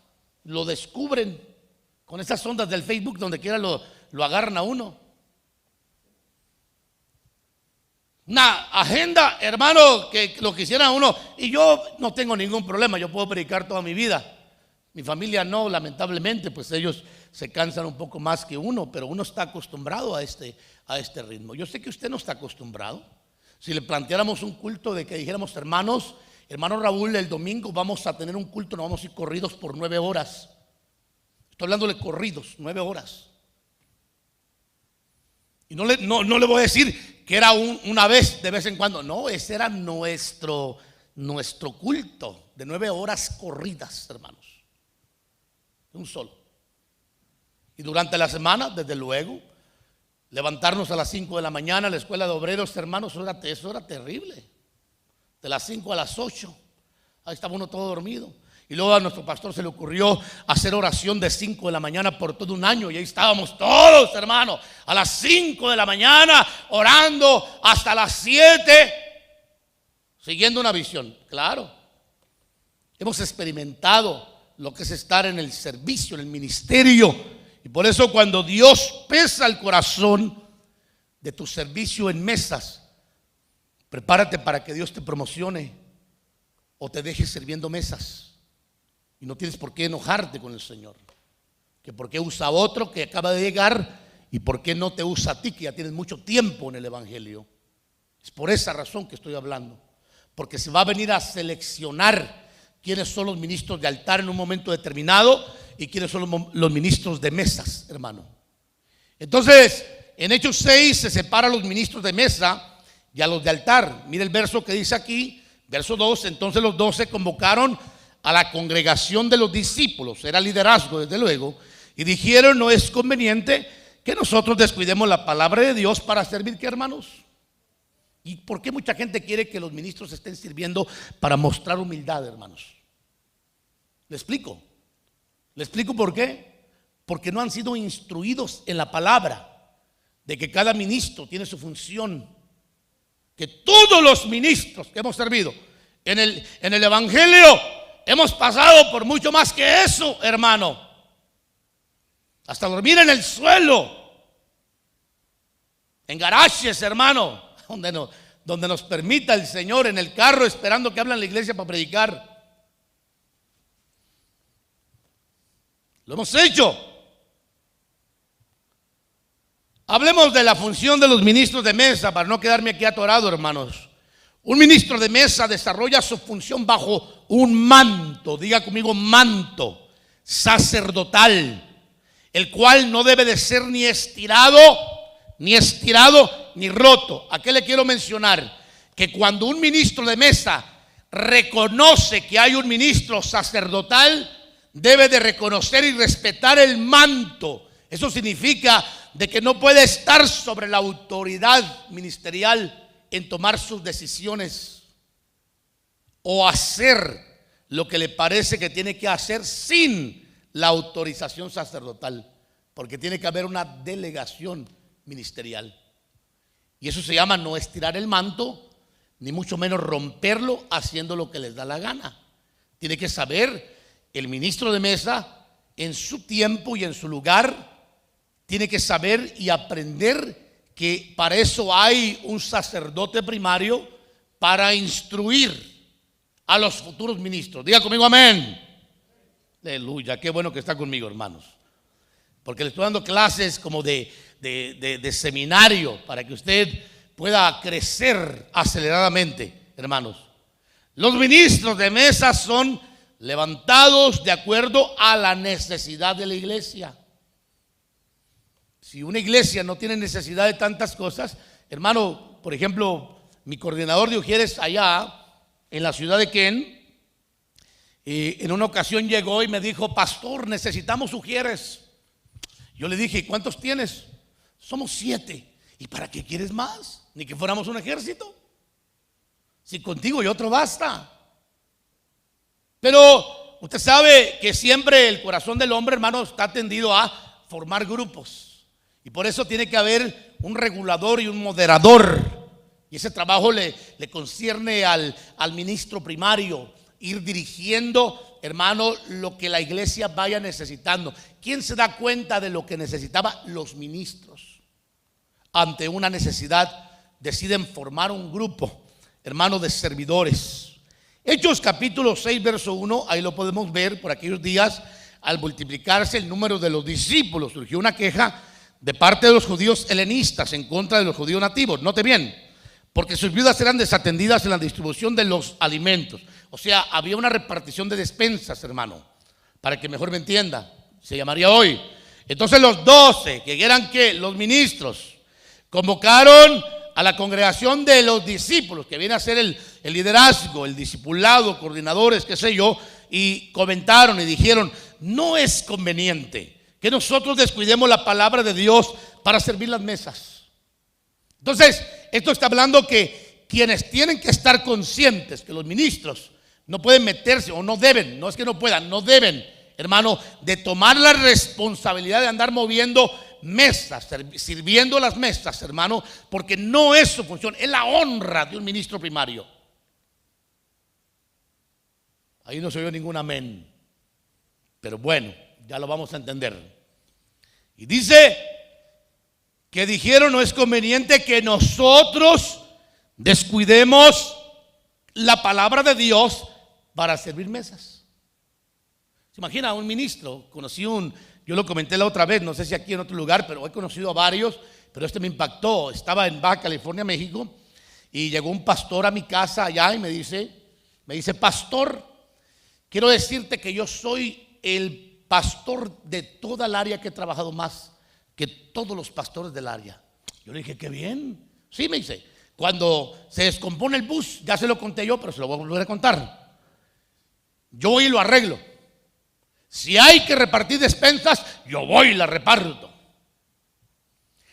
Speaker 1: Lo descubren con esas ondas del Facebook, donde quiera lo agarran a uno. Una agenda, hermano, que lo quisiera uno. Y yo no tengo ningún problema, yo puedo predicar toda mi vida. Mi familia no, lamentablemente, pues ellos se cansan un poco más que uno, pero uno está acostumbrado a este ritmo. Yo sé que usted no está acostumbrado. Si le planteáramos un culto de que dijéramos, hermano Raúl, el domingo vamos a tener un culto, nos vamos a ir corridos por 9 horas. Estoy hablando de corridos, 9 horas. Y no le voy a decir que era una vez, de vez en cuando. No, ese era nuestro culto de 9 horas corridas, hermanos. Un solo. Y durante la semana, desde luego, levantarnos a las 5 de la mañana a la escuela de obreros, hermanos, eso era terrible. De las 5 a las 8, ahí estaba uno todo dormido. Y luego a nuestro pastor se le ocurrió hacer oración de 5 de la mañana por todo un año. Y ahí estábamos todos, hermanos, a las 5 de la mañana, orando hasta las 7, siguiendo una visión. Claro, hemos experimentado lo que es estar en el servicio, en el ministerio. Y por eso cuando Dios pesa el corazón de tu servicio en mesas, prepárate para que Dios te promocione o te deje sirviendo mesas. Y no tienes por qué enojarte con el Señor. Que por qué usa a otro que acaba de llegar y por qué no te usa a ti, que ya tienes mucho tiempo en el Evangelio. Es por esa razón que estoy hablando. Porque se va a venir a seleccionar quiénes son los ministros de altar en un momento determinado y quiénes son los ministros de mesas, hermano. Entonces, en Hechos 6 se separa a los ministros de mesa y a los de altar. Mire el verso que dice aquí, verso 2. Entonces los 12 convocaron a la congregación de los discípulos, era liderazgo desde luego, y dijeron: no es conveniente que nosotros descuidemos la palabra de Dios para servir, ¿qué, hermanos? ¿Y por qué mucha gente quiere que los ministros estén sirviendo para mostrar humildad, hermanos? ¿Le explico? ¿Le explico por qué? Porque no han sido instruidos en la palabra de que cada ministro tiene su función, que todos los ministros que hemos servido en el Evangelio hemos pasado por mucho más que eso, hermano. Hasta dormir en el suelo, en garajes, hermano, donde nos permita el Señor, en el carro esperando que hablen en la iglesia para predicar. Lo hemos hecho. Hablemos de la función de los ministros de mesa para no quedarme aquí atorado, hermanos. Un ministro de mesa desarrolla su función bajo un manto, diga conmigo, manto sacerdotal, el cual no debe de ser ni estirado ni roto. ¿A qué le quiero mencionar? Que cuando un ministro de mesa reconoce que hay un ministro sacerdotal, debe de reconocer y respetar el manto. Eso significa de que no puede estar sobre la autoridad ministerial en tomar sus decisiones o hacer lo que le parece que tiene que hacer sin la autorización sacerdotal, porque tiene que haber una delegación ministerial. Y eso se llama no estirar el manto, ni mucho menos romperlo haciendo lo que les da la gana. Tiene que saber el ministro de mesa en su tiempo y en su lugar. Tiene que saber y aprender que para eso hay un sacerdote primario para instruir a los futuros ministros. Diga conmigo amén. Aleluya, qué bueno que está conmigo, hermanos, porque le estoy dando clases como de seminario para que usted pueda crecer aceleradamente, hermanos. Los ministros de mesa son levantados de acuerdo a la necesidad de la iglesia. Si una iglesia no tiene necesidad de tantas cosas, hermano, por ejemplo, mi coordinador de Ujieres allá en la ciudad de Ken, en una ocasión llegó y me dijo: pastor, necesitamos Ujieres. Yo le dije: ¿cuántos tienes? Somos 7. ¿Y para qué quieres más? Ni que fuéramos un ejército. Si contigo y otro basta. Pero usted sabe que siempre el corazón del hombre, hermano, está tendido a formar grupos. Y por eso tiene que haber un regulador y un moderador. Y ese trabajo le concierne al ministro primario, ir dirigiendo, hermano, lo que la iglesia vaya necesitando. ¿Quién se da cuenta de lo que necesitaban los ministros? Ante una necesidad, deciden formar un grupo, hermano, de servidores. Hechos capítulo 6, verso 1, ahí lo podemos ver. Por aquellos días, al multiplicarse el número de los discípulos, surgió una queja de parte de los judíos helenistas en contra de los judíos nativos. Note bien, porque sus viudas eran desatendidas en la distribución de los alimentos. O sea, había una repartición de despensas, hermano, para que mejor me entienda, se llamaría hoy. Entonces los 12, que eran ¿qué? Los ministros, convocaron a la congregación de los discípulos, que viene a ser el liderazgo, el discipulado, coordinadores, qué sé yo, y comentaron y dijeron: no es conveniente que nosotros descuidemos la palabra de Dios para servir las mesas. Entonces, esto está hablando que quienes tienen que estar conscientes que los ministros no pueden meterse, o no deben, no es que no puedan, no deben, hermano, de tomar la responsabilidad de andar moviendo mesas, sirviendo las mesas, hermano, porque no es su función, es la honra de un ministro primario. Ahí no se oyó ningún amén, pero bueno, ya lo vamos a entender. Y dice que dijeron: no es conveniente que nosotros descuidemos la palabra de Dios para servir mesas. ¿Se imagina un ministro? Yo lo comenté la otra vez, no sé si aquí en otro lugar, pero he conocido a varios, pero este me impactó. Estaba en Baja California, México, y llegó un pastor a mi casa allá y me dice: pastor, quiero decirte que yo soy el pastor de toda el área, que he trabajado más que todos los pastores del área. Yo le dije: qué bien. Sí, me dice, cuando se descompone el bus, ya se lo conté yo, pero se lo voy a volver a contar. Yo voy y lo arreglo. Si hay que repartir despensas, yo voy y las reparto.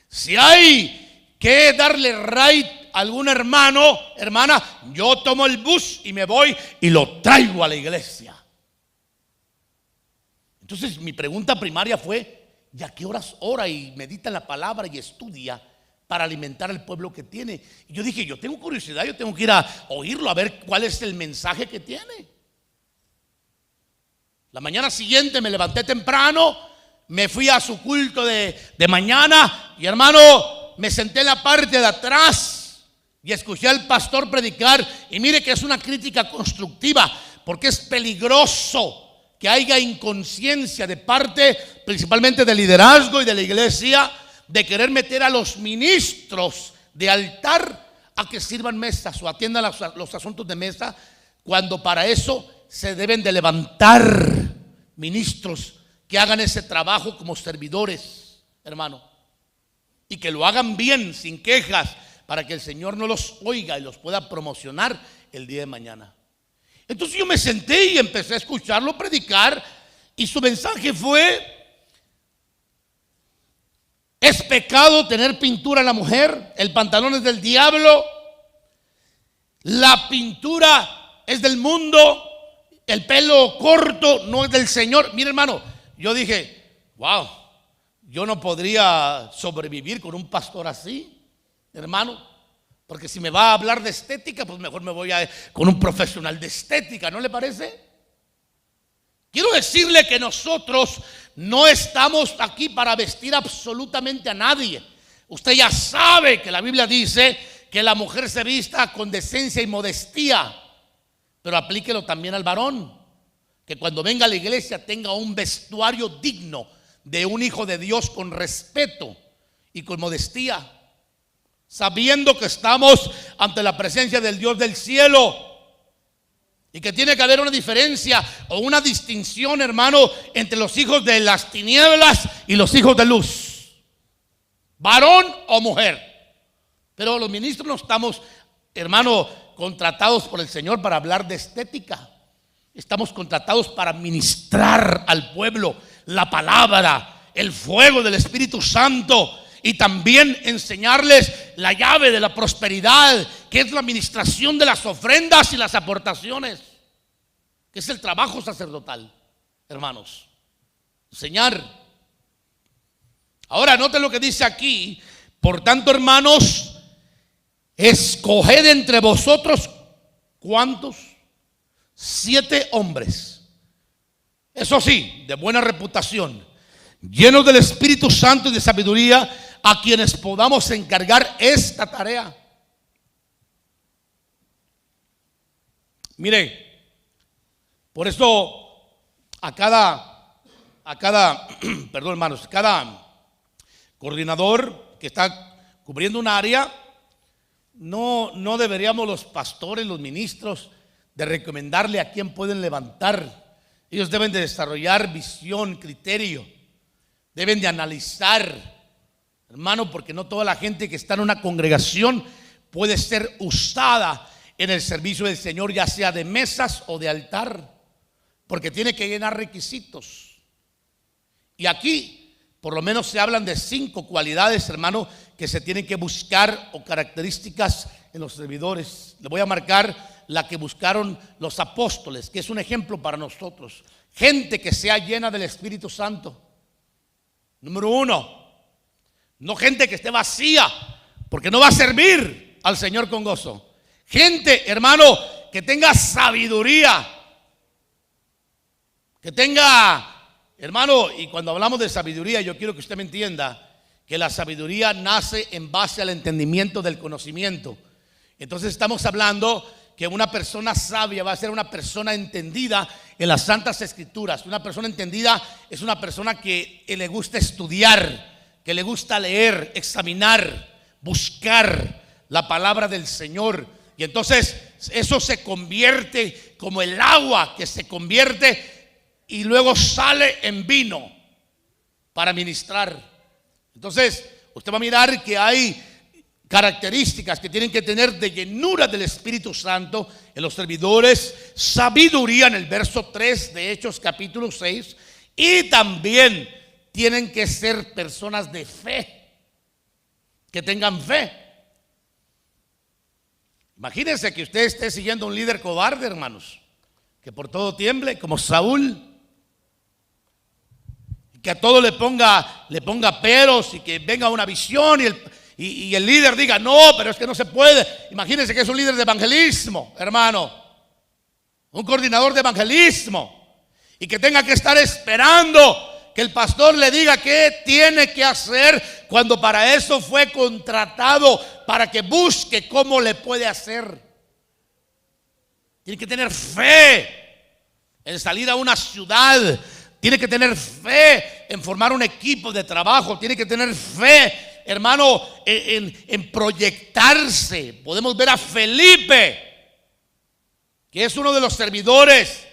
Speaker 1: Si hay que darle ride a algún hermano, hermana, yo tomo el bus y me voy y lo traigo a la iglesia. Entonces mi pregunta primaria fue: ¿y a qué horas ora y medita en la palabra y estudia para alimentar al pueblo que tiene? Y yo dije: yo tengo curiosidad, yo tengo que ir a oírlo, a ver cuál es el mensaje que tiene. La mañana siguiente me levanté temprano, me fui a su culto de mañana y, hermano, me senté en la parte de atrás y escuché al pastor predicar. Y mire que es una crítica constructiva, porque es peligroso que haya inconsciencia de parte principalmente del liderazgo y de la iglesia, de querer meter a los ministros de altar a que sirvan mesas o atiendan los asuntos de mesa, cuando para eso se deben de levantar ministros que hagan ese trabajo como servidores, hermano, y que lo hagan bien, sin quejas, para que el Señor no los oiga y los pueda promocionar el día de mañana. Entonces yo me senté y empecé a escucharlo predicar, y su mensaje fue: es pecado tener pintura en la mujer, el pantalón es del diablo, la pintura es del mundo, el pelo corto no es del Señor. Mire, hermano, yo dije: wow, yo no podría sobrevivir con un pastor así, hermano, porque si me va a hablar de estética, pues mejor me voy con un profesional de estética, ¿no le parece? Quiero decirle que nosotros no estamos aquí para vestir absolutamente a nadie. Usted ya sabe que la Biblia dice que la mujer se vista con decencia y modestia, pero aplíquelo también al varón, que cuando venga a la iglesia tenga un vestuario digno de un hijo de Dios, con respeto y con modestia, sabiendo que estamos ante la presencia del Dios del cielo y que tiene que haber una diferencia o una distinción, hermano, entre los hijos de las tinieblas y los hijos de luz, varón o mujer. Pero los ministros no estamos, hermano, contratados por el Señor para hablar de estética. Estamos contratados para ministrar al pueblo la palabra, el fuego del Espíritu Santo, y también enseñarles la llave de la prosperidad, que es la administración de las ofrendas y las aportaciones, que es el trabajo sacerdotal, hermanos. Enseñar. Ahora noten lo que dice aquí: por tanto, hermanos, escoged entre vosotros, ¿cuántos? 7 hombres, eso sí, de buena reputación, llenos del Espíritu Santo y de sabiduría, a quienes podamos encargar esta tarea. Mire, por eso a cada perdón, hermanos, cada coordinador que está cubriendo un área, no deberíamos los pastores, los ministros, de recomendarle a quién pueden levantar. Ellos deben de desarrollar visión, criterio, deben de analizar, hermano, porque no toda la gente que está en una congregación puede ser usada en el servicio del Señor, ya sea de mesas o de altar, porque tiene que llenar requisitos. Y aquí por lo menos se hablan de 5 cualidades, hermano, que se tienen que buscar, o características en los servidores. Le voy a marcar la que buscaron los apóstoles, que es un ejemplo para nosotros. Gente que sea llena del Espíritu Santo. Número 1, no gente que esté vacía, porque no va a servir al Señor con gozo. Gente, hermano, que tenga sabiduría, que tenga, hermano, y cuando hablamos de sabiduría, yo quiero que usted me entienda que la sabiduría nace en base al entendimiento del conocimiento. Entonces estamos hablando que una persona sabia va a ser una persona entendida en las Santas Escrituras. Una persona entendida es una persona que le gusta estudiar, que le gusta leer, examinar, buscar la palabra del Señor. Y entonces eso se convierte como el agua que se convierte y luego sale en vino para ministrar. Entonces usted va a mirar que hay características que tienen que tener de llenura del Espíritu Santo en los servidores: sabiduría en el verso 3 de Hechos capítulo 6, y también tienen que ser personas de fe, que tengan fe. Imagínense que usted esté siguiendo a un líder cobarde, hermanos, que por todo tiemble, como Saúl, que a todo le ponga peros, y que venga una visión y el líder diga: no, pero es que no se puede. Imagínense que es un líder de evangelismo, hermano, un coordinador de evangelismo, y que tenga que estar esperando que el pastor le diga qué tiene que hacer, cuando para eso fue contratado, para que busque cómo le puede hacer. Tiene que tener fe en salir a una ciudad, tiene que tener fe en formar un equipo de trabajo, tiene que tener fe, hermano, en proyectarse. Podemos ver a Felipe, que es uno de los servidores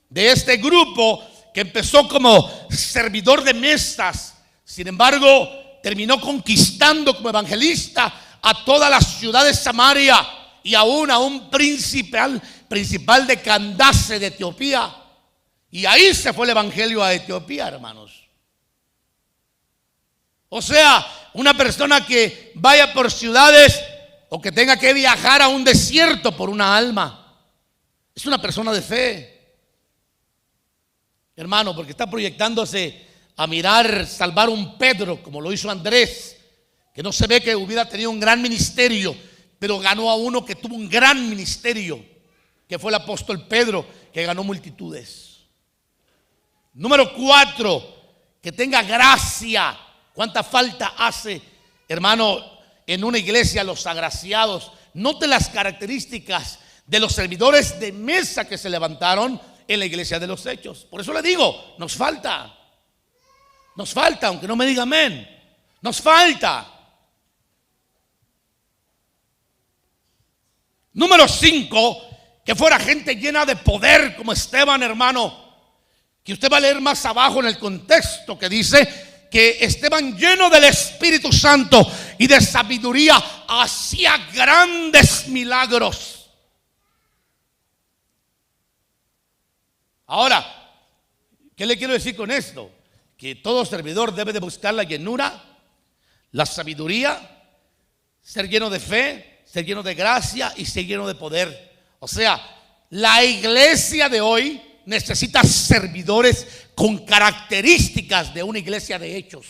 Speaker 1: de este grupo, que empezó como servidor de mesas. Sin embargo, terminó conquistando como evangelista a toda la ciudad de Samaria, y aún a un principal de Candace de Etiopía. Y ahí se fue el evangelio a Etiopía, hermanos. O sea, una persona que vaya por ciudades, o que tenga que viajar a un desierto por una alma, es una persona de fe, hermano, porque está proyectándose a mirar salvar un Pedro, como lo hizo Andrés, que no se ve que hubiera tenido un gran ministerio, pero ganó a uno que tuvo un gran ministerio, que fue el apóstol Pedro, que ganó multitudes. Número 4, que tenga gracia. ¿Cuánta falta hace, hermano, en una iglesia los agraciados? Note las características de los servidores de mesa que se levantaron en la iglesia de los Hechos. Por eso le digo, nos falta, aunque no me diga amén, nos falta. Número 5, que fuera gente llena de poder como Esteban, hermano, que usted va a leer más abajo en el contexto, que dice que Esteban, lleno del Espíritu Santo y de sabiduría, hacía grandes milagros. Ahora, ¿qué le quiero decir con esto? Que todo servidor debe de buscar la llenura, la sabiduría, ser lleno de fe, ser lleno de gracia y ser lleno de poder. O sea, la iglesia de hoy necesita servidores con características de una iglesia de hechos.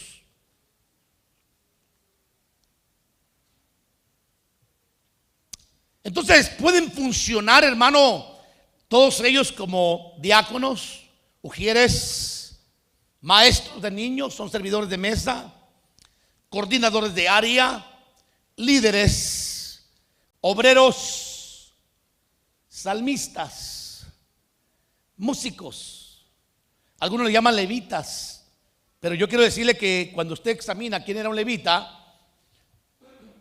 Speaker 1: Entonces pueden funcionar, hermano, todos ellos como diáconos, ujieres, maestros de niños, son servidores de mesa, coordinadores de área, líderes, obreros, salmistas, músicos. Algunos le llaman levitas, pero yo quiero decirle que cuando usted examina quién era un levita,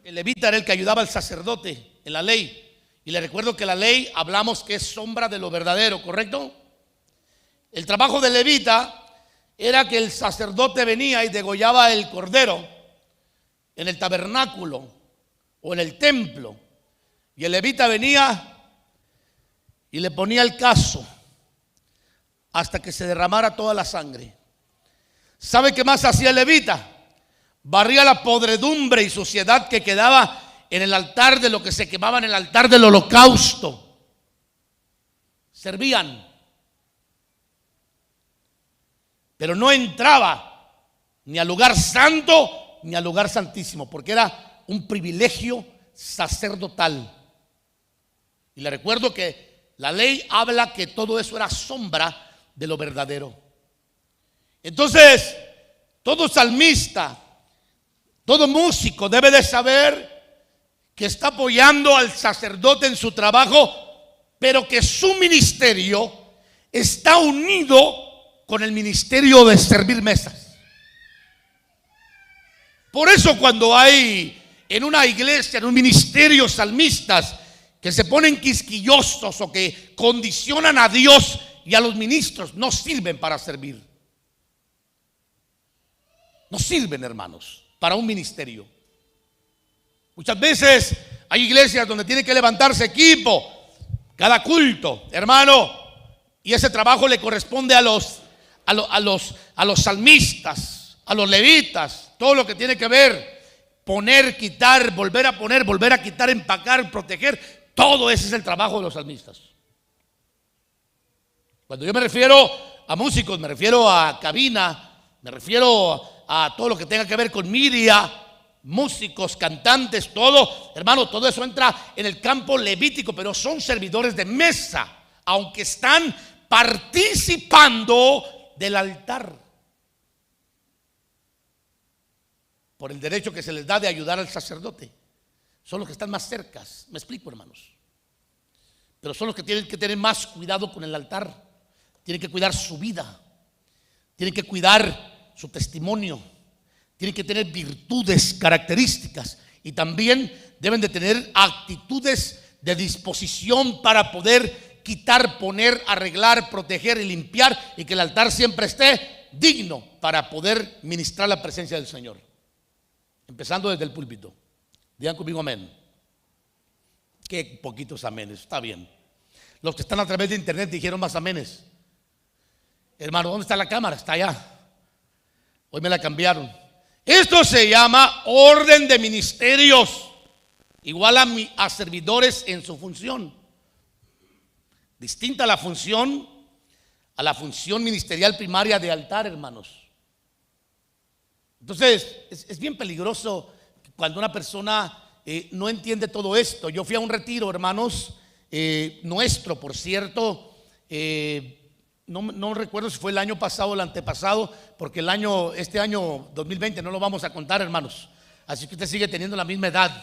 Speaker 1: el levita era el que ayudaba al sacerdote en la ley. Y le recuerdo que la ley hablamos que es sombra de lo verdadero, ¿correcto? El trabajo del levita era que el sacerdote venía y degollaba el cordero en el tabernáculo o en el templo. Y el levita venía y le ponía el cazo hasta que se derramara toda la sangre. ¿Sabe qué más hacía el levita? Barría la podredumbre y suciedad que quedaba en el altar de lo que se quemaba en el altar del holocausto. Servían, pero no entraba ni al lugar santo ni al lugar santísimo, porque era un privilegio sacerdotal. Y le recuerdo que la ley habla que todo eso era sombra de lo verdadero. Entonces, todo salmista, todo músico debe de saber que está apoyando al sacerdote en su trabajo, pero que su ministerio está unido con el ministerio de servir mesas. Por eso cuando hay en una iglesia, en un ministerio, salmistas que se ponen quisquillosos o que condicionan a Dios y a los ministros, no sirven para servir. No sirven, hermanos, para un ministerio. Muchas veces hay iglesias donde tiene que levantarse equipo cada culto, hermano, y ese trabajo le corresponde a los salmistas, a los levitas, todo lo que tiene que ver, poner, quitar, volver a poner, volver a quitar, empacar, proteger, todo ese es el trabajo de los salmistas. Cuando yo me refiero a músicos, me refiero a cabina, me refiero a todo lo que tenga que ver con media, músicos, cantantes, todo, hermano, todo eso entra en el campo levítico, pero son servidores de mesa, aunque están participando del altar por el derecho que se les da de ayudar al sacerdote. Son los que están más cercas, me explico, hermanos, pero son los que tienen que tener más cuidado con el altar, tienen que cuidar su vida, tienen que cuidar su testimonio, tienen que tener virtudes, características, y también deben de tener actitudes de disposición para poder quitar, poner, arreglar, proteger y limpiar, y que el altar siempre esté digno para poder ministrar la presencia del Señor, empezando desde el púlpito. Digan conmigo amén. Qué poquitos amenes, está bien. Los que están a través de internet dijeron más amenes. Hermano, ¿dónde está la cámara? Está allá. Hoy me la cambiaron. Esto se llama orden de ministerios, igual a servidores en su función. Distinta a la función ministerial primaria de altar, hermanos. Entonces, es bien peligroso cuando una persona no entiende todo esto. Yo fui a un retiro, hermanos, nuestro, por cierto, no recuerdo si fue el año pasado o el antepasado, porque este año 2020 no lo vamos a contar, hermanos. Así que usted sigue teniendo la misma edad.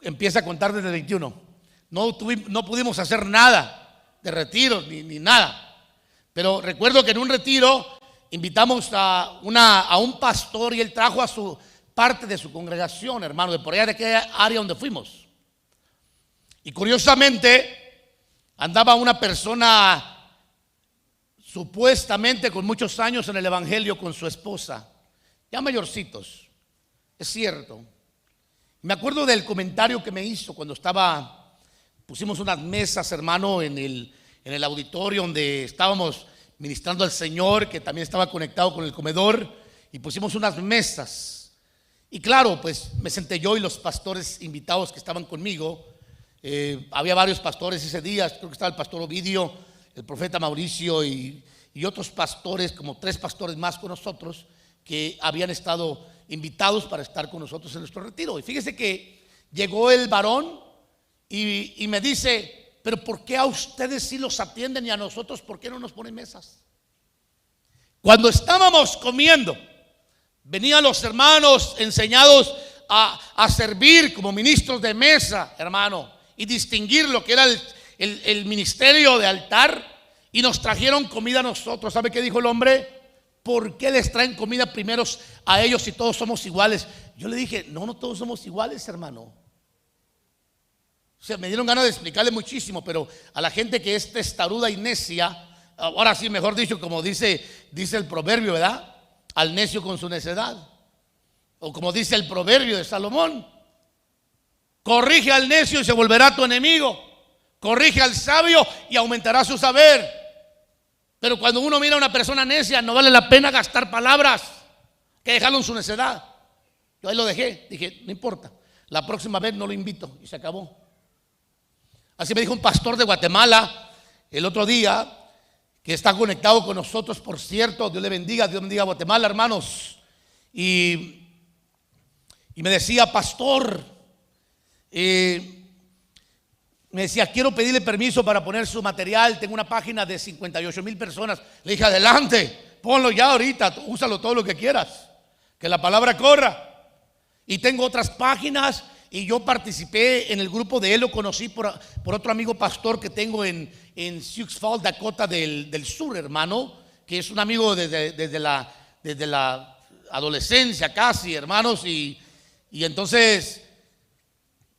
Speaker 1: Empieza a contar desde el 21. No pudimos hacer nada de retiro ni nada. Pero recuerdo que en un retiro invitamos a un pastor y él trajo a su parte de su congregación, hermano, de por allá de aquella área donde fuimos. Y curiosamente andaba una persona supuestamente con muchos años en el evangelio con su esposa, ya mayorcitos, es cierto. Me acuerdo del comentario que me hizo cuando pusimos unas mesas, hermano, en el auditorio donde estábamos ministrando al Señor, que también estaba conectado con el comedor, y pusimos unas mesas. Y claro, pues me senté yo y los pastores invitados que estaban conmigo. Había varios pastores ese día, creo que estaba el pastor Ovidio, el profeta Mauricio y otros pastores, como 3 pastores más con nosotros, que habían estado invitados para estar con nosotros en nuestro retiro. Y fíjese que llegó el varón y me dice: pero ¿por qué a ustedes sí los atienden y a nosotros por qué no nos ponen mesas? Cuando estábamos comiendo, venían los hermanos enseñados a servir como ministros de mesa, hermano, y distinguir lo que era el ministerio de altar, y nos trajeron comida a nosotros. ¿Sabe qué dijo el hombre? ¿Por qué les traen comida primero a ellos si todos somos iguales? Yo le dije: no todos somos iguales, hermano. O sea, me dieron ganas de explicarle muchísimo, pero a la gente que es testaruda y necia, ahora sí, mejor dicho, como dice el proverbio, ¿verdad? Al necio con su necedad. O como dice el proverbio de Salomón: corrige al necio y se volverá tu enemigo. Corrige al sabio y aumentará su saber. Pero cuando uno mira a una persona necia, no vale la pena gastar palabras, que dejarlo en su necedad. Yo ahí lo dejé, dije: no importa, la próxima vez no lo invito, y se acabó. Así me dijo un pastor de Guatemala el otro día, que está conectado con nosotros, por cierto. Dios bendiga a Guatemala, hermanos. Y me decía: pastor, me decía, quiero pedirle permiso para poner su material. Tengo una página de 58,000 personas. Le dije: adelante, ponlo ya ahorita, úsalo todo lo que quieras, que la palabra corra. Y tengo otras páginas, y yo participé en el grupo de él. Lo conocí por otro amigo pastor que tengo en Sioux Falls, Dakota del Sur, hermano, que es un amigo desde la adolescencia casi, hermanos. Y entonces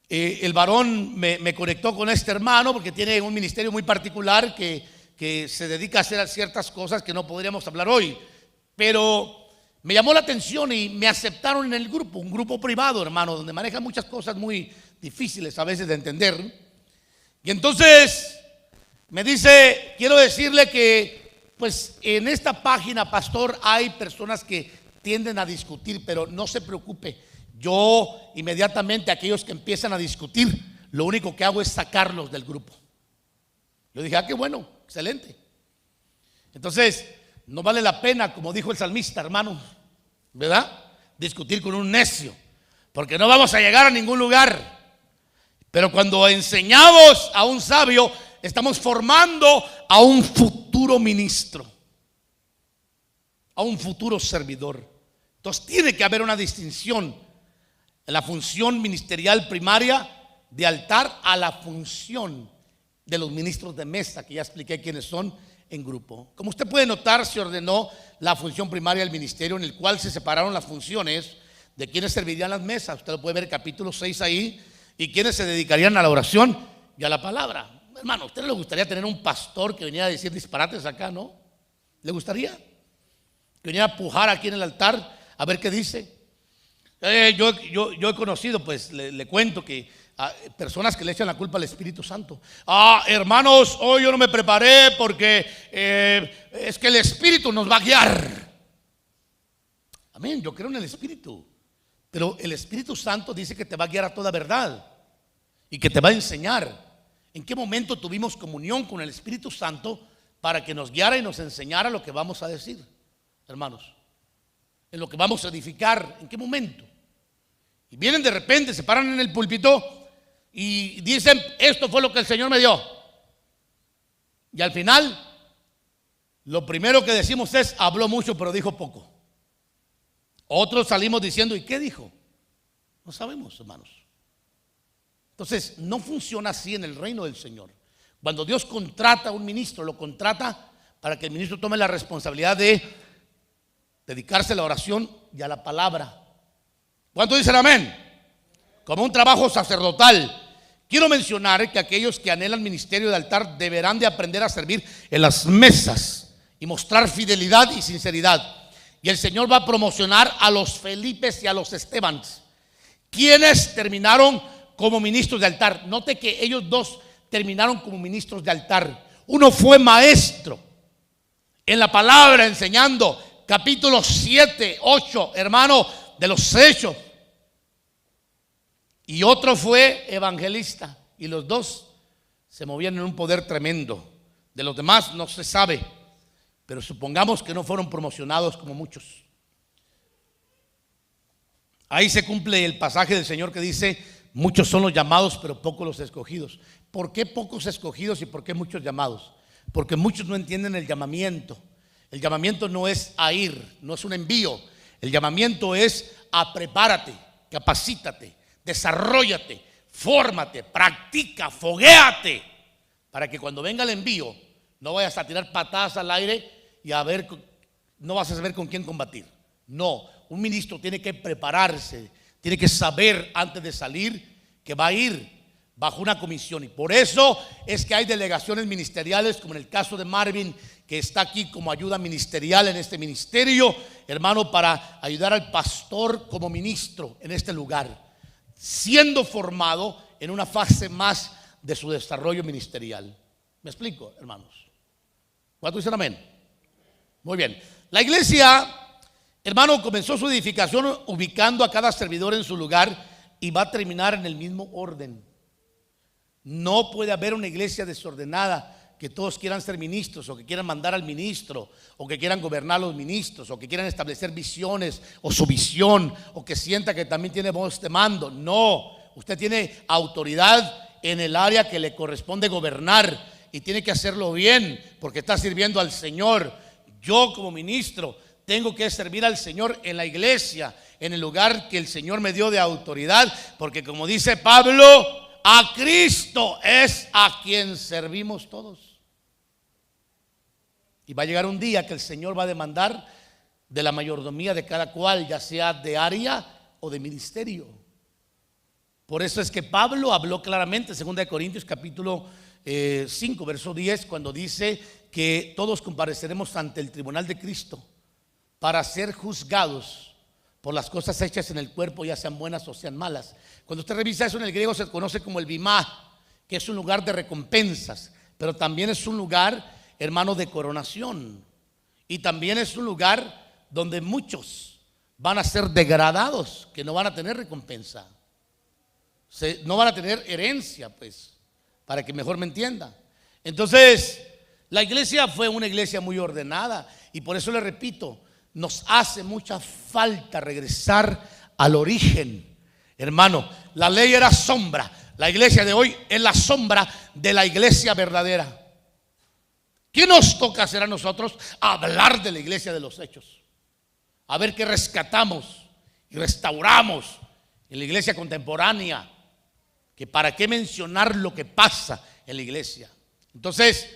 Speaker 1: el varón me conectó con este hermano, porque tiene un ministerio muy particular que se dedica a hacer ciertas cosas que no podríamos hablar hoy. Pero me llamó la atención y me aceptaron en el grupo, un grupo privado, hermano, donde manejan muchas cosas muy difíciles a veces de entender. Y entonces me dice: quiero decirle que pues en esta página, pastor, hay personas que tienden a discutir, pero no se preocupe, yo inmediatamente, aquellos que empiezan a discutir, lo único que hago es sacarlos del grupo. Yo dije: qué bueno, excelente. Entonces, no vale la pena, como dijo el salmista, hermano, ¿verdad?, discutir con un necio, porque no vamos a llegar a ningún lugar. Pero cuando enseñamos a un sabio, estamos formando a un futuro ministro, a un futuro servidor. Entonces tiene que haber una distinción en la función ministerial primaria de altar a la función de los ministros de mesa, que ya expliqué quiénes son, en grupo. Como usted puede notar, se ordenó la función primaria del ministerio, en el cual se separaron las funciones de quienes servirían las mesas. Usted lo puede ver, capítulo 6 ahí, y quienes se dedicarían a la oración y a la palabra. Hermano, ¿a usted le gustaría tener un pastor que viniera a decir disparates acá, no? ¿Le gustaría? Que viniera a pujar aquí en el altar a ver qué dice. Yo he conocido, pues le cuento que personas que le echan la culpa al Espíritu Santo. Hermanos, hoy yo no me preparé porque es que el Espíritu nos va a guiar. Amén, yo creo en el Espíritu, pero el Espíritu Santo dice que te va a guiar a toda verdad y que te va a enseñar. ¿En qué momento tuvimos comunión con el Espíritu Santo para que nos guiara y nos enseñara lo que vamos a decir, hermanos? En lo que vamos a edificar, ¿en qué momento? Y vienen de repente, se paran en el púlpito y dicen: esto fue lo que el Señor me dio. Y al final, lo primero que decimos es: habló mucho pero dijo poco. Otros salimos diciendo: ¿y qué dijo? No sabemos, hermanos. Entonces, no funciona así en el reino del Señor. Cuando Dios contrata a un ministro, lo contrata para que el ministro tome la responsabilidad de dedicarse a la oración y a la palabra. ¿Cuántos dicen amén? Como un trabajo sacerdotal. Quiero mencionar que aquellos que anhelan ministerio de altar deberán de aprender a servir en las mesas y mostrar fidelidad y sinceridad. Y el Señor va a promocionar a los Felipes y a los Estebans, quienes terminaron como ministros de altar. Note que ellos dos terminaron como ministros de altar. Uno fue maestro en la palabra, enseñando capítulos 7, 8, hermano, de los Hechos. y otro fue evangelista, y los dos se movían en un poder tremendo. De los demás no se sabe, pero supongamos que no fueron promocionados como muchos. Ahí se cumple el pasaje del Señor que dice: muchos son los llamados, pero pocos los escogidos. ¿Por qué pocos escogidos y por qué muchos llamados? Porque muchos no entienden el llamamiento. El llamamiento no es a ir, no es un envío. El llamamiento es a prepárate, capacítate, desarróllate, fórmate, practica, foguéate, para que cuando venga el envío no vayas a tirar patadas al aire y no vas a saber con quién combatir. No, un ministro tiene que prepararse, tiene que saber antes de salir que va a ir bajo una comisión. Y por eso es que hay delegaciones ministeriales, como en el caso de Marvin, que está aquí como ayuda ministerial en este ministerio, hermano, para ayudar al pastor como ministro en este lugar, siendo formado en una fase más de su desarrollo ministerial. ¿Me explico, hermanos? ¿Cuántos dicen amén? Muy bien. La iglesia, hermano, comenzó su edificación ubicando a cada servidor en su lugar y va a terminar en el mismo orden. No puede haber una iglesia desordenada, que todos quieran ser ministros, o que quieran mandar al ministro, o que quieran gobernar los ministros, o que quieran establecer visiones o su visión, o que sienta que también tiene voz de mando. No, usted tiene autoridad en el área que le corresponde gobernar y tiene que hacerlo bien, porque está sirviendo al Señor. Yo como ministro tengo que servir al Señor en la iglesia, en el lugar que el Señor me dio de autoridad, porque como dice Pablo, a Cristo es a quien servimos todos. Y va a llegar un día que el Señor va a demandar de la mayordomía de cada cual, ya sea de área o de ministerio. Por eso es que Pablo habló claramente en 2 Corintios capítulo 5, verso 10, cuando dice que todos compareceremos ante el tribunal de Cristo para ser juzgados por las cosas hechas en el cuerpo, ya sean buenas o sean malas. Cuando usted revisa eso en el griego se conoce como el bimá, que es un lugar de recompensas, pero también es un lugar, hermano, de coronación. Y también es un lugar donde muchos van a ser degradados, que no van a tener recompensa, no van a tener herencia, pues, para que mejor me entienda. Entonces, la iglesia fue una iglesia muy ordenada, y por eso le repito, nos hace mucha falta regresar al origen. Hermano, la ley era sombra. La iglesia de hoy es la sombra de la iglesia verdadera. ¿Qué nos toca hacer a nosotros? Hablar de la iglesia de los hechos. A ver qué rescatamos y restauramos en la iglesia contemporánea. Que para qué mencionar lo que pasa en la iglesia. Entonces,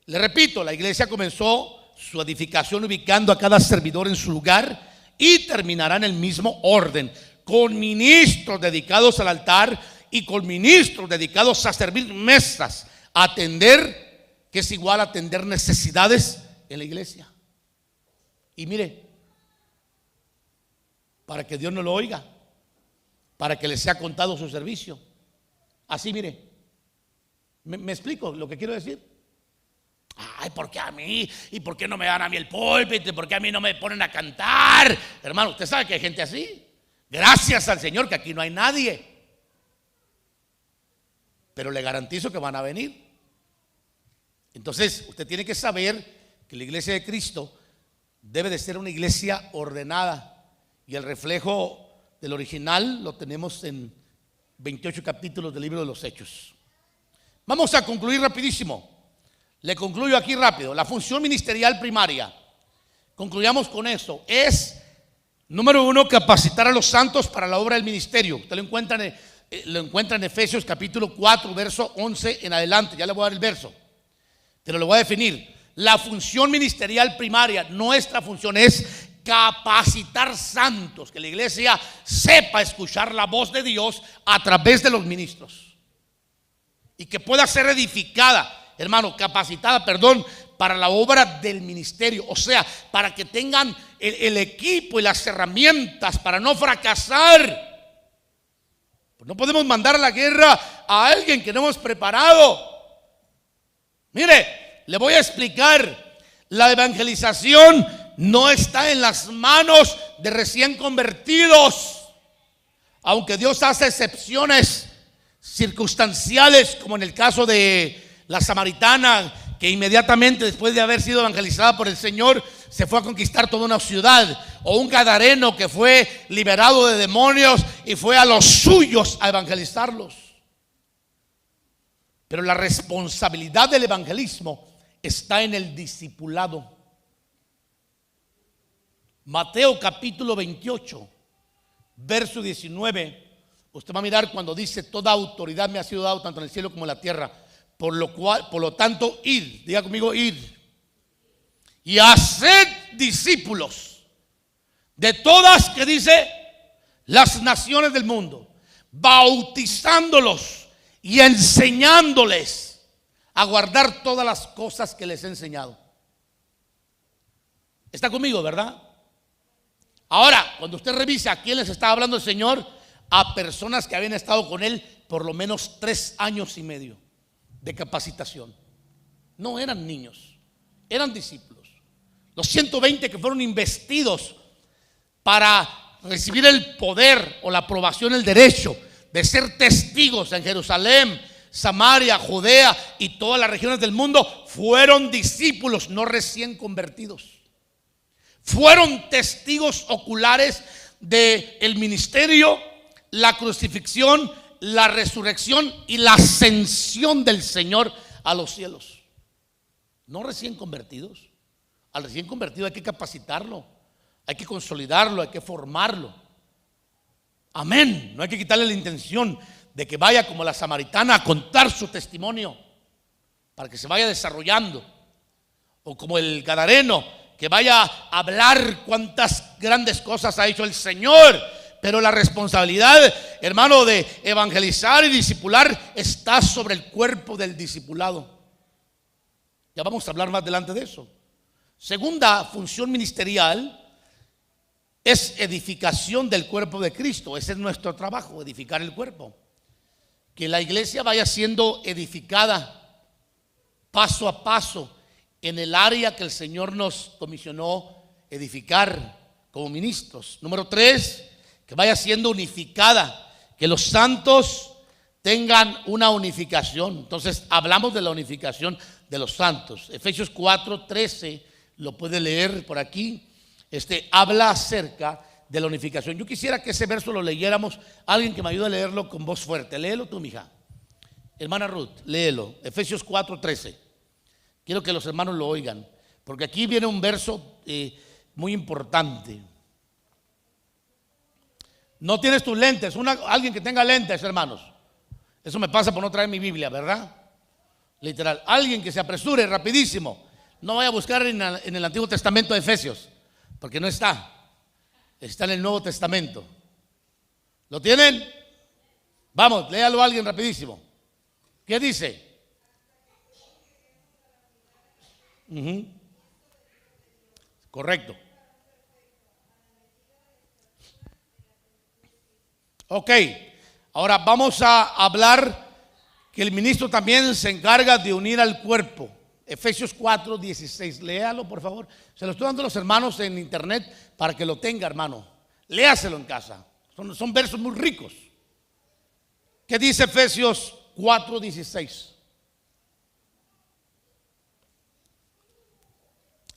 Speaker 1: le repito, la iglesia comenzó su edificación ubicando a cada servidor en su lugar y terminará en el mismo orden, con ministros dedicados al altar y con ministros dedicados a servir mesas, a atender, que es igual a atender necesidades en la iglesia. Y mire, para que Dios no lo oiga, para que le sea contado su servicio. Así, mire, ¿me explico lo que quiero decir? Ay, ¿por qué a mí? ¿Y por qué no me dan a mí el púlpito? ¿Y por qué a mí no me ponen a cantar? Hermano, usted sabe que hay gente así. Gracias al Señor que aquí no hay nadie, pero le garantizo que van a venir. Entonces, usted tiene que saber que la iglesia de Cristo debe de ser una iglesia ordenada. Y el reflejo del original lo tenemos en 28 capítulos del libro de los Hechos. Vamos a concluir rapidísimo. Le concluyo aquí rápido. La función ministerial primaria, concluyamos con eso, es, número 1, capacitar a los santos para la obra del ministerio. Usted lo encuentra en Efesios capítulo 4, verso 11 en adelante. Ya le voy a dar el verso, pero lo voy a definir. La función ministerial primaria, nuestra función es capacitar santos, que la iglesia sepa escuchar la voz de Dios a través de los ministros y que pueda ser edificada, hermano, capacitada, para la obra del ministerio. O sea, para que tengan el equipo y las herramientas para no fracasar. Pues no podemos mandar a la guerra a alguien que no hemos preparado. Mire, le voy a explicar. La evangelización no está en las manos de recién convertidos. Aunque Dios hace excepciones circunstanciales, como en el caso de la samaritana, que inmediatamente después de haber sido evangelizada por el Señor se fue a conquistar toda una ciudad, o un gadareno que fue liberado de demonios y fue a los suyos a evangelizarlos. Pero la responsabilidad del evangelismo está en el discipulado. Mateo capítulo 28, verso 19. Usted va a mirar cuando dice: toda autoridad me ha sido dada tanto en el cielo como en la tierra. Por lo tanto, id, diga conmigo, id, y haced discípulos de todas, que dice, las naciones del mundo, bautizándolos y enseñándoles a guardar todas las cosas que les he enseñado. ¿Está conmigo, verdad? Ahora, cuando usted revisa a quién les está hablando el Señor, a personas que habían estado con Él por lo menos 3 años y medio de capacitación. No eran niños, eran discípulos. Los 120 que fueron investidos para recibir el poder o la aprobación, el derecho de ser testigos en Jerusalén, Samaria, Judea y todas las regiones del mundo, fueron discípulos, no recién convertidos. Fueron testigos oculares del ministerio, la crucifixión, la resurrección y la ascensión del Señor a los cielos. No recién convertidos. Al recién convertido hay que capacitarlo, hay que consolidarlo, hay que formarlo. Amén. No hay que quitarle la intención de que vaya como la samaritana a contar su testimonio para que se vaya desarrollando, o como el gadareno, que vaya a hablar cuántas grandes cosas ha hecho el Señor. Pero la responsabilidad, hermano, de evangelizar y discipular está sobre el cuerpo del discipulado. Ya vamos a hablar más adelante de eso. Segunda función ministerial es edificación del cuerpo de Cristo. Ese es nuestro trabajo, edificar el cuerpo. Que la iglesia vaya siendo edificada paso a paso en el área que el Señor nos comisionó edificar como ministros. Número 3, que vaya siendo unificada, que los santos tengan una unificación. Entonces hablamos de la unificación de los santos. Efesios 4:13, lo puede leer por aquí. Habla acerca de la unificación. Yo quisiera que ese verso lo leyéramos. Alguien que me ayude a leerlo con voz fuerte. Léelo tú, mija. Hermana Ruth, léelo. Efesios 4:13. Quiero que los hermanos lo oigan, porque aquí viene un verso muy importante. No tienes tus lentes. Alguien que tenga lentes, hermanos. Eso me pasa por no traer mi Biblia, ¿verdad? Literal. Alguien que se apresure rapidísimo. No vaya a buscar en el Antiguo Testamento de Efesios, porque no está. Está en el Nuevo Testamento. ¿Lo tienen? Vamos, léalo a alguien rapidísimo. ¿Qué dice? Correcto. Ok, ahora vamos a hablar que el ministro también se encarga de unir al cuerpo. Efesios 4:16, léalo por favor. Se lo estoy dando a los hermanos en internet para que lo tenga, hermano. Léaselo en casa. Son versos muy ricos. ¿Qué dice Efesios 4:16?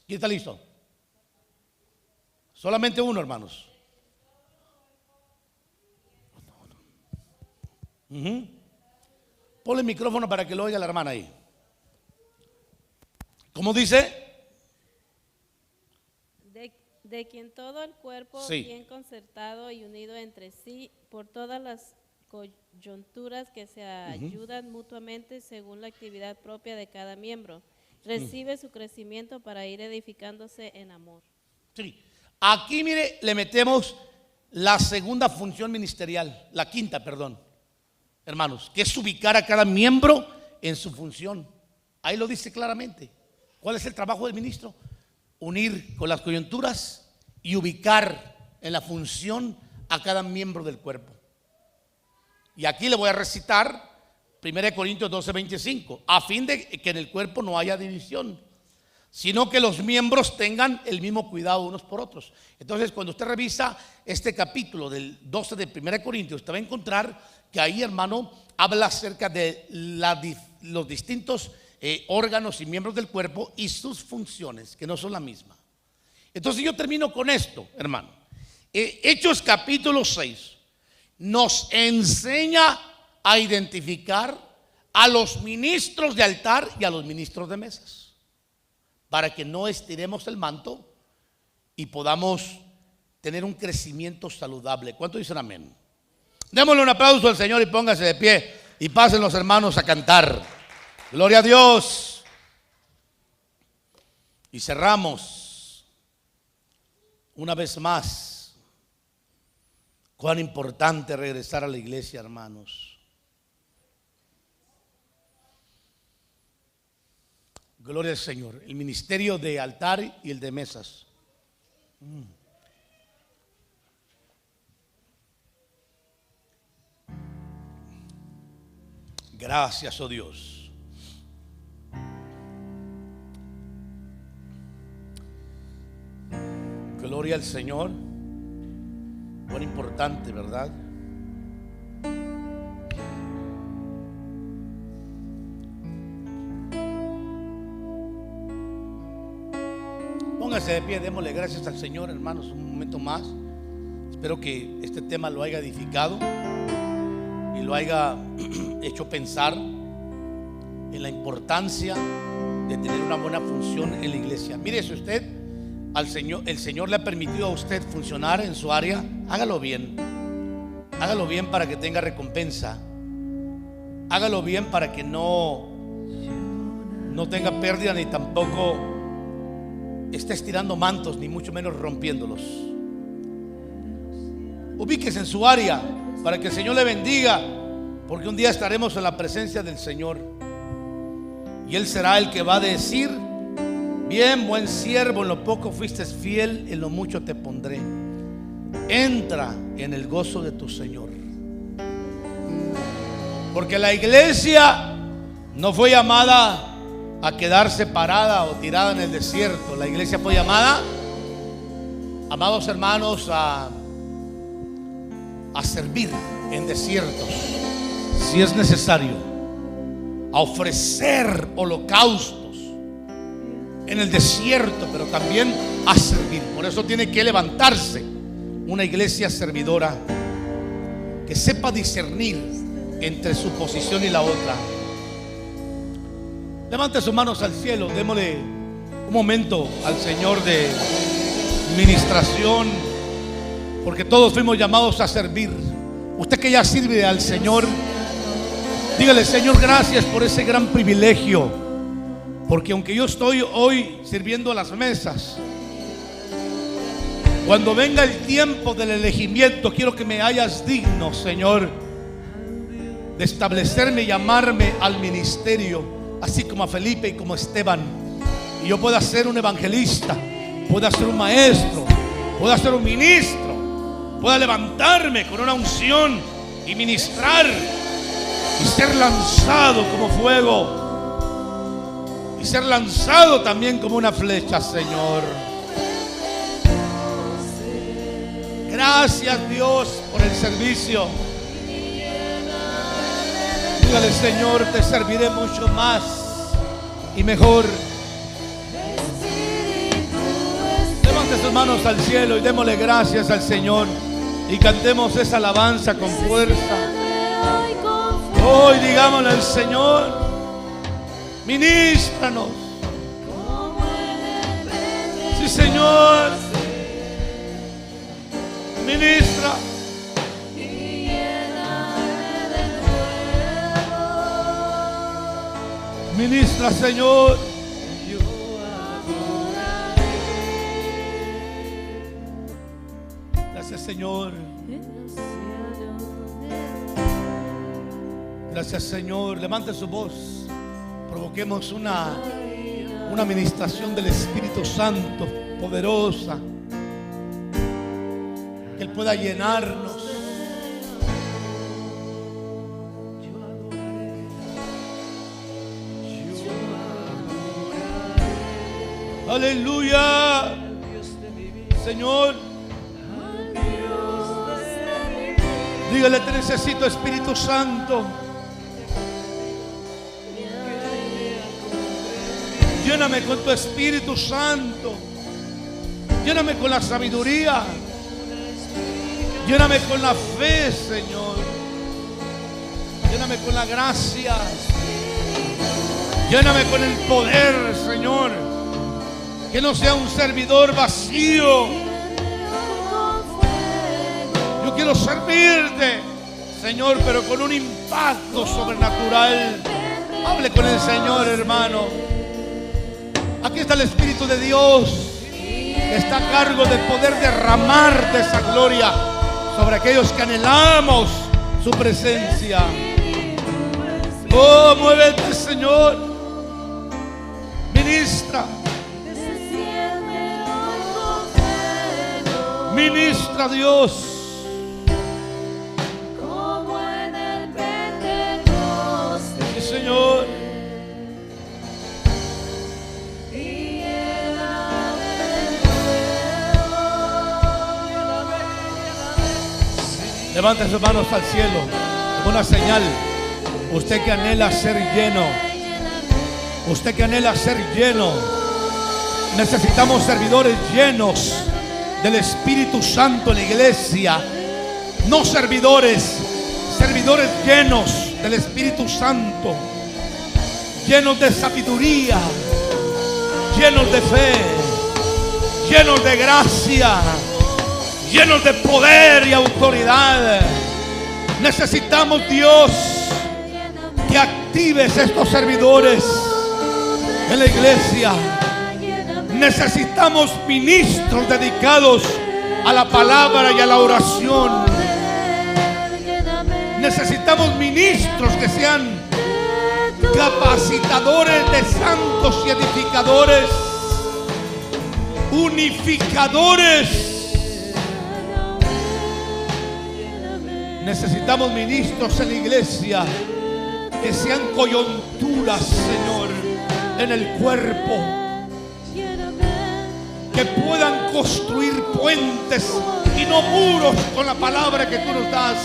Speaker 1: ¿Quién está listo? Solamente uno, hermanos. Ponle el micrófono para que lo oiga la hermana ahí. ¿Cómo dice?
Speaker 2: De quien todo el cuerpo,
Speaker 1: sí,
Speaker 2: bien concertado y unido entre sí por todas las coyunturas que se ayudan mutuamente según la actividad propia de cada miembro, recibe su crecimiento para ir edificándose en amor.
Speaker 1: Sí. Aquí, mire, le metemos la segunda función ministerial, la quinta, perdón, hermanos, que es ubicar a cada miembro en su función. Ahí lo dice claramente. ¿Cuál es el trabajo del ministro? Unir con las coyunturas y ubicar en la función a cada miembro del cuerpo. Y aquí le voy a recitar 1 Corintios 12:25, a fin de que en el cuerpo no haya división, sino que los miembros tengan el mismo cuidado unos por otros. Entonces, cuando usted revisa este capítulo del 12 de 1 Corintios, usted va a encontrar que ahí, hermano, habla acerca de los distintos órganos y miembros del cuerpo y sus funciones, que no son la misma. Entonces yo termino con esto, hermano. Hechos capítulo 6 nos enseña a identificar a los ministros de altar y a los ministros de mesas, para que no estiremos el manto y podamos tener un crecimiento saludable. ¿Cuántos dicen amén? Démosle un aplauso al Señor y póngase de pie y pasen los hermanos a cantar. Gloria a Dios. Y cerramos una vez más. Cuán importante regresar a la iglesia, hermanos. Gloria al Señor. El ministerio de altar y el de mesas. Gracias, oh Dios. Gloria al Señor. Cuán importante, ¿verdad? Póngase de pie, démosle gracias al Señor, hermanos, un momento más. Espero que este tema lo haya edificado y lo haya hecho pensar en la importancia de tener una buena función en la iglesia. Mire, si usted el Señor le ha permitido a usted funcionar en su área, hágalo bien. Hágalo bien para que tenga recompensa. Hágalo bien para que no tenga pérdida, ni tampoco esté estirando mantos, ni mucho menos rompiéndolos. Ubíquese en su área para que el Señor le bendiga, porque un día estaremos en la presencia del Señor y Él será el que va a decir: bien, buen siervo, en lo poco fuiste fiel, en lo mucho te pondré. Entra en el gozo de tu Señor. Porque la iglesia no fue llamada a quedarse parada o tirada en el desierto. La iglesia fue llamada, amados hermanos, a servir en desiertos, si es necesario, a ofrecer holocaustos en el desierto, pero también a servir. Por eso tiene que levantarse una iglesia servidora que sepa discernir entre su posición y la otra. Levante sus manos al cielo, démosle un momento al Señor de ministración, porque todos fuimos llamados a servir. Usted que ya sirve al Señor, dígale: Señor, gracias por ese gran privilegio, porque aunque yo estoy hoy sirviendo a las mesas, cuando venga el tiempo del elegimiento, quiero que me hayas digno, Señor, de establecerme y llamarme al ministerio, así como a Felipe y como a Esteban, y yo pueda ser un evangelista, pueda ser un maestro, pueda ser un ministro, pueda levantarme con una unción y ministrar y ser lanzado como fuego y ser lanzado también como una flecha, Señor. Gracias, Dios, por el servicio. Dígale: Señor, te serviré mucho más y mejor. Levante sus manos al cielo y démosle gracias al Señor y cantemos esa alabanza con fuerza. Hoy digámosle al Señor: ministranos. Sí, Señor, ministra. Ministra, Señor. Gracias, Señor. Gracias, Señor. Levante su voz. Provoquemos una ministración del Espíritu Santo poderosa, que Él pueda llenarnos. Aleluya. Señor, dígale: te necesito, Espíritu Santo. Lléname con tu Espíritu Santo. Lléname con la sabiduría. Lléname con la fe, Señor. Lléname con la gracia. Lléname con el poder, Señor. Que no sea un servidor vacío. Yo quiero servirte, Señor, pero con un impacto sobrenatural. Hable con el Señor, hermano. Aquí está el Espíritu de Dios, que está a cargo de poder derramar de esa gloria sobre aquellos que anhelamos su presencia. Oh, muévete, Señor. Ministra. Ministra, Dios. Sí, Señor. Levante sus manos al cielo, una señal. Usted que anhela ser lleno, usted que anhela ser lleno, necesitamos servidores llenos del Espíritu Santo en la iglesia. No servidores, servidores llenos del Espíritu Santo, llenos de sabiduría, llenos de fe, llenos de gracia, llenos de poder y autoridad. Necesitamos, Dios, que actives estos servidores en la iglesia. Necesitamos ministros dedicados a la palabra y a la oración. Necesitamos ministros que sean capacitadores de santos y edificadores, unificadores. Necesitamos ministros en la iglesia que sean coyunturas, Señor, en el cuerpo, que puedan construir puentes y no muros con la palabra que tú nos das,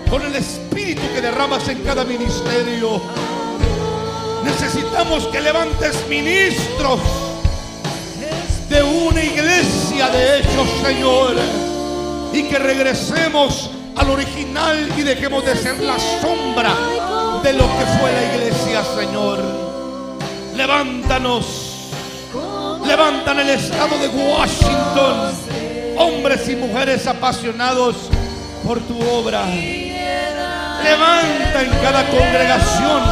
Speaker 1: con el Espíritu que derramas en cada ministerio. Necesitamos que levantes ministros de una iglesia de hechos, Señor, y que regresemos al original y dejemos de ser la sombra de lo que fue la iglesia, Señor. Levántanos, levanta en el estado de Washington hombres y mujeres apasionados por tu obra. Levanta en cada congregación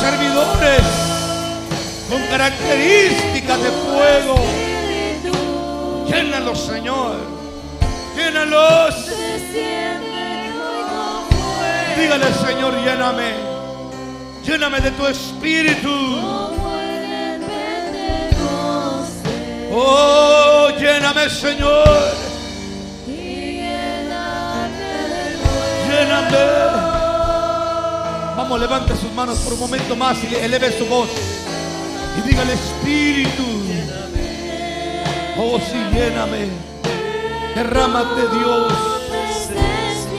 Speaker 1: servidores con características de fuego. Llénalos, Señor, llénalos. Dígale: Señor, lléname, lléname de tu Espíritu. Oh, lléname, Señor, lléname. Vamos, levante sus manos por un momento más y eleve su voz y dígale: Espíritu, oh, sí, lléname. Derrámate, Dios.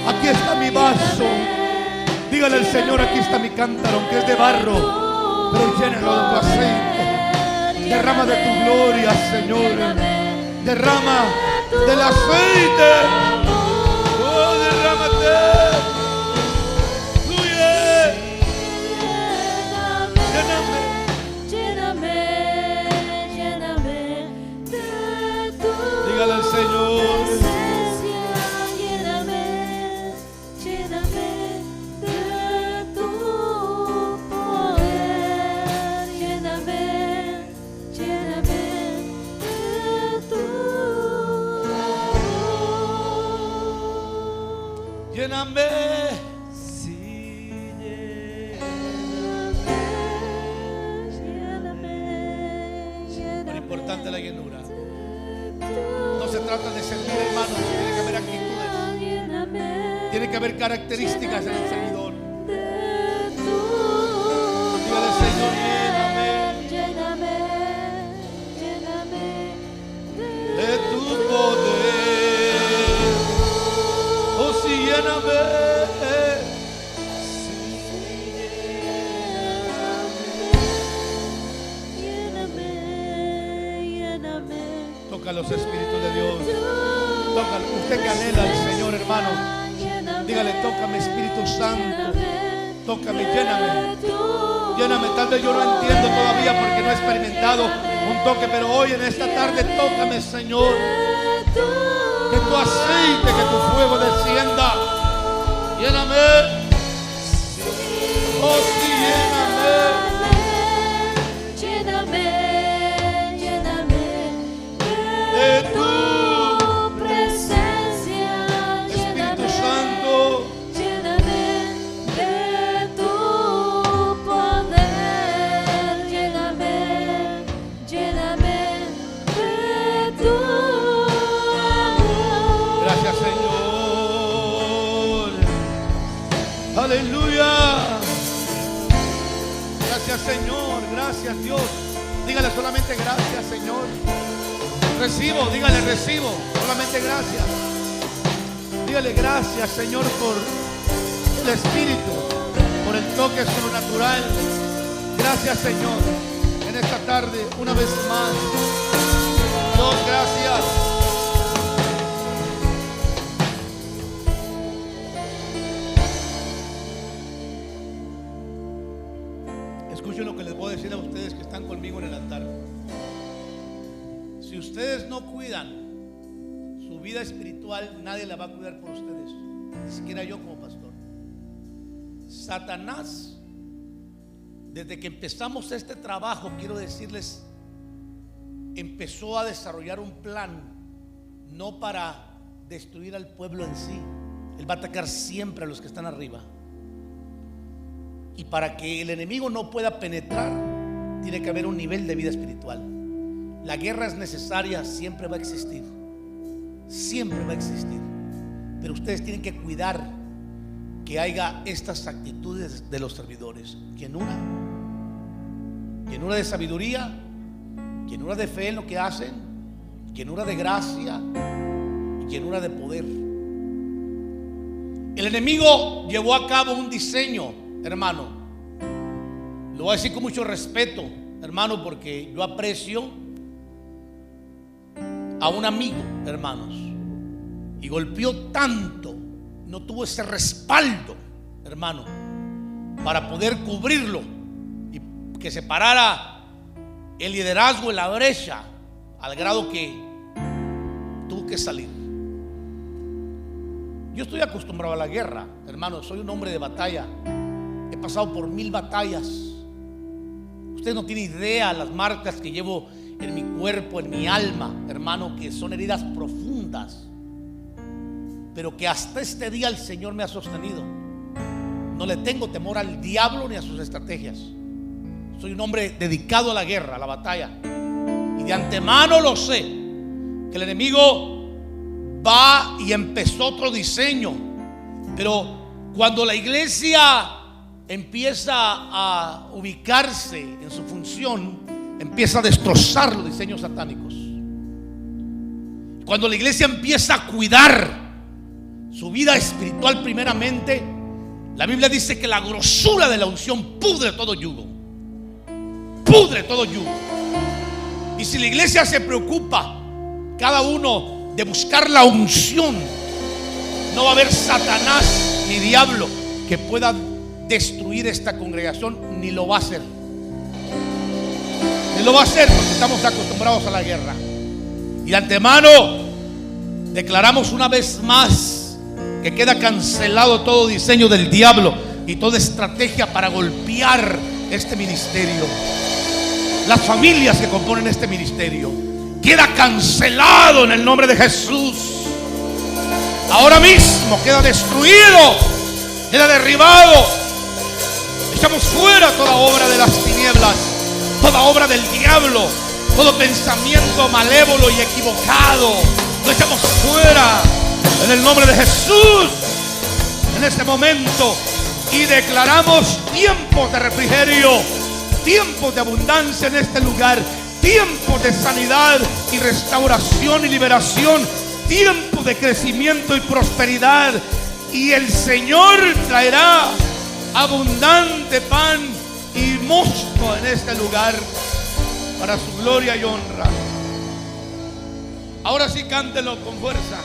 Speaker 1: Aquí está mi vaso. Dígale al Señor: aquí está mi cántaro, aunque es de barro, pero llénalo de tu aceite. Derrama de tu gloria, Señor. Derrama del aceite. Oh, derrámate. Fluye. Lléname. Dígale al Señor: lléname. Lo importante es la llenura. No se trata de servir, hermanos. Tiene que haber actitudes. Tiene que haber características en el servidor. Dígale: Señor, lléname. Toca los espíritus de Dios. Tócalo. Usted que anhela al Señor, hermano, dígale: tócame, Espíritu Santo. Tócame, lléname. Lléname. Tal vez yo no entiendo todavía porque no he experimentado un toque, pero hoy en esta tarde tócame, Señor. Que tu aceite, que tu fuego descienda. Lléname. Oh, sí, lléname. De tu
Speaker 3: presencia,
Speaker 1: Espíritu Santo.
Speaker 3: lléname de tu poder, lléname de tu amor.
Speaker 1: Gracias, Señor. Aleluya. Gracias, Señor. Gracias, Dios. Dígale solamente: gracias, Señor. Recibo, dígale: recibo. Solamente gracias. Dígale: gracias, Señor, por el Espíritu, por el toque sobrenatural. Gracias, Señor, en esta tarde, una vez más. Dios, gracias. Escuchen lo que les voy a decir a ustedes que están conmigo en el altar. Si ustedes no cuidan su vida espiritual, nadie la va a cuidar por ustedes, ni siquiera yo como pastor. Satanás, desde que empezamos este trabajo, quiero decirles, empezó a desarrollar un plan, no para destruir al pueblo en sí. Él va a atacar siempre a los que están arriba. Y para que el enemigo no pueda penetrar, tiene que haber un nivel de vida espiritual. La guerra es necesaria, siempre va a existir. Siempre va a existir. Pero ustedes tienen que cuidar que haya estas actitudes de los servidores: llenura de sabiduría, llenura de fe en lo que hacen, llenura de gracia y llenura de poder. El enemigo llevó a cabo un diseño, hermano. Lo voy a decir con mucho respeto, hermano, porque yo aprecio a un amigo, hermanos, y golpeó tanto, no tuvo ese respaldo, hermano, para poder cubrirlo y que se parara el liderazgo en la brecha, al grado que tuvo que salir. Yo estoy acostumbrado a la guerra, hermano, soy un hombre de batalla, he pasado por 1000 batallas. Usted no tiene idea las marcas que llevo en mi cuerpo, en mi alma, hermano, que son heridas profundas, pero que hasta este día el Señor me ha sostenido. No le tengo temor al diablo ni a sus estrategias. Soy un hombre dedicado a la guerra, a la batalla, y de antemano lo sé, que el enemigo va y empezó otro diseño. Pero cuando la iglesia empieza a ubicarse en su función, empieza a destrozar los diseños satánicos. Cuando la iglesia empieza a cuidar su vida espiritual primeramente, la Biblia dice que la grosura de la unción pudre todo yugo. Pudre todo yugo. Y si la iglesia se preocupa cada uno de buscar la unción, no va a haber Satanás ni diablo que pueda destruir esta congregación, ni lo va a hacer. Ni lo va a hacer, porque estamos acostumbrados a la guerra. Y de antemano declaramos una vez más que queda cancelado todo diseño del diablo y toda estrategia para golpear este ministerio, las familias que componen este ministerio. Queda cancelado en el nombre de Jesús. Ahora mismo queda destruido, queda derribado. Echamos fuera toda obra de las tinieblas, toda obra del diablo, todo pensamiento malévolo y equivocado. Lo echamos fuera en el nombre de Jesús en este momento, y declaramos tiempos de refrigerio, tiempos de abundancia en este lugar, tiempos de sanidad y restauración y liberación, tiempos de crecimiento y prosperidad. Y el Señor traerá abundante pan y mosto en este lugar para su gloria y honra. Ahora sí, cántelo con fuerza.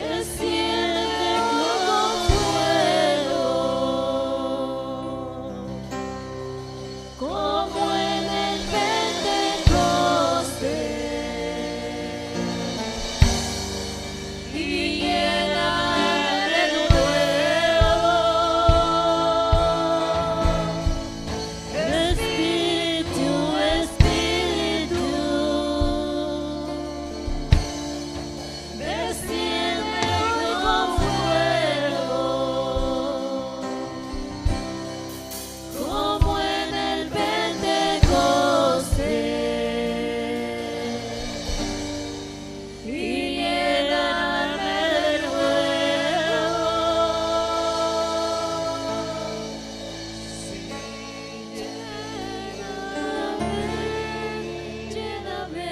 Speaker 3: Desciende con fuego, como en el Pentecostés, y lléname de nuevo, Espíritu, Espíritu, desciende con fuego, como en el Pentecostés, y lléname de nuevo. Lléname,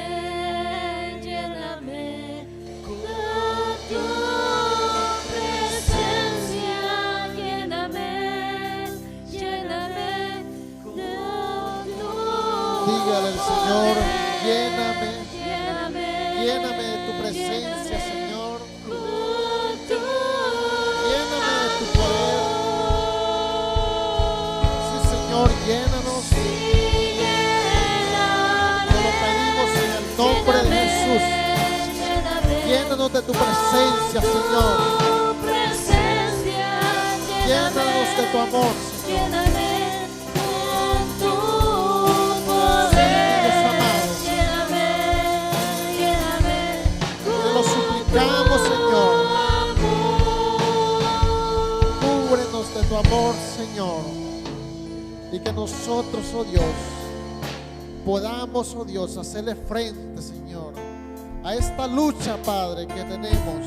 Speaker 3: lléname con tu presencia, lléname, lléname con tu
Speaker 4: Dígale al Señor,
Speaker 3: poder.
Speaker 4: lléname,
Speaker 3: Lléname,
Speaker 4: lléname de tu presencia, Señor.
Speaker 3: con tu
Speaker 4: Lléname de tu poder. Sí, Señor, llénanos. Te lo pedimos en el nombre de Jesús. Llénanos de tu presencia, Señor. Llénanos de tu amor, Señor.
Speaker 3: Lléname con tu
Speaker 4: Dios amado.
Speaker 3: poder. Lléname, lléname
Speaker 4: Te lo suplicamos, Señor. Cúbrenos de tu amor, Señor. Y que nosotros, oh Dios, podamos, oh Dios, hacerle frente, Señor, a esta lucha, Padre, que tenemos.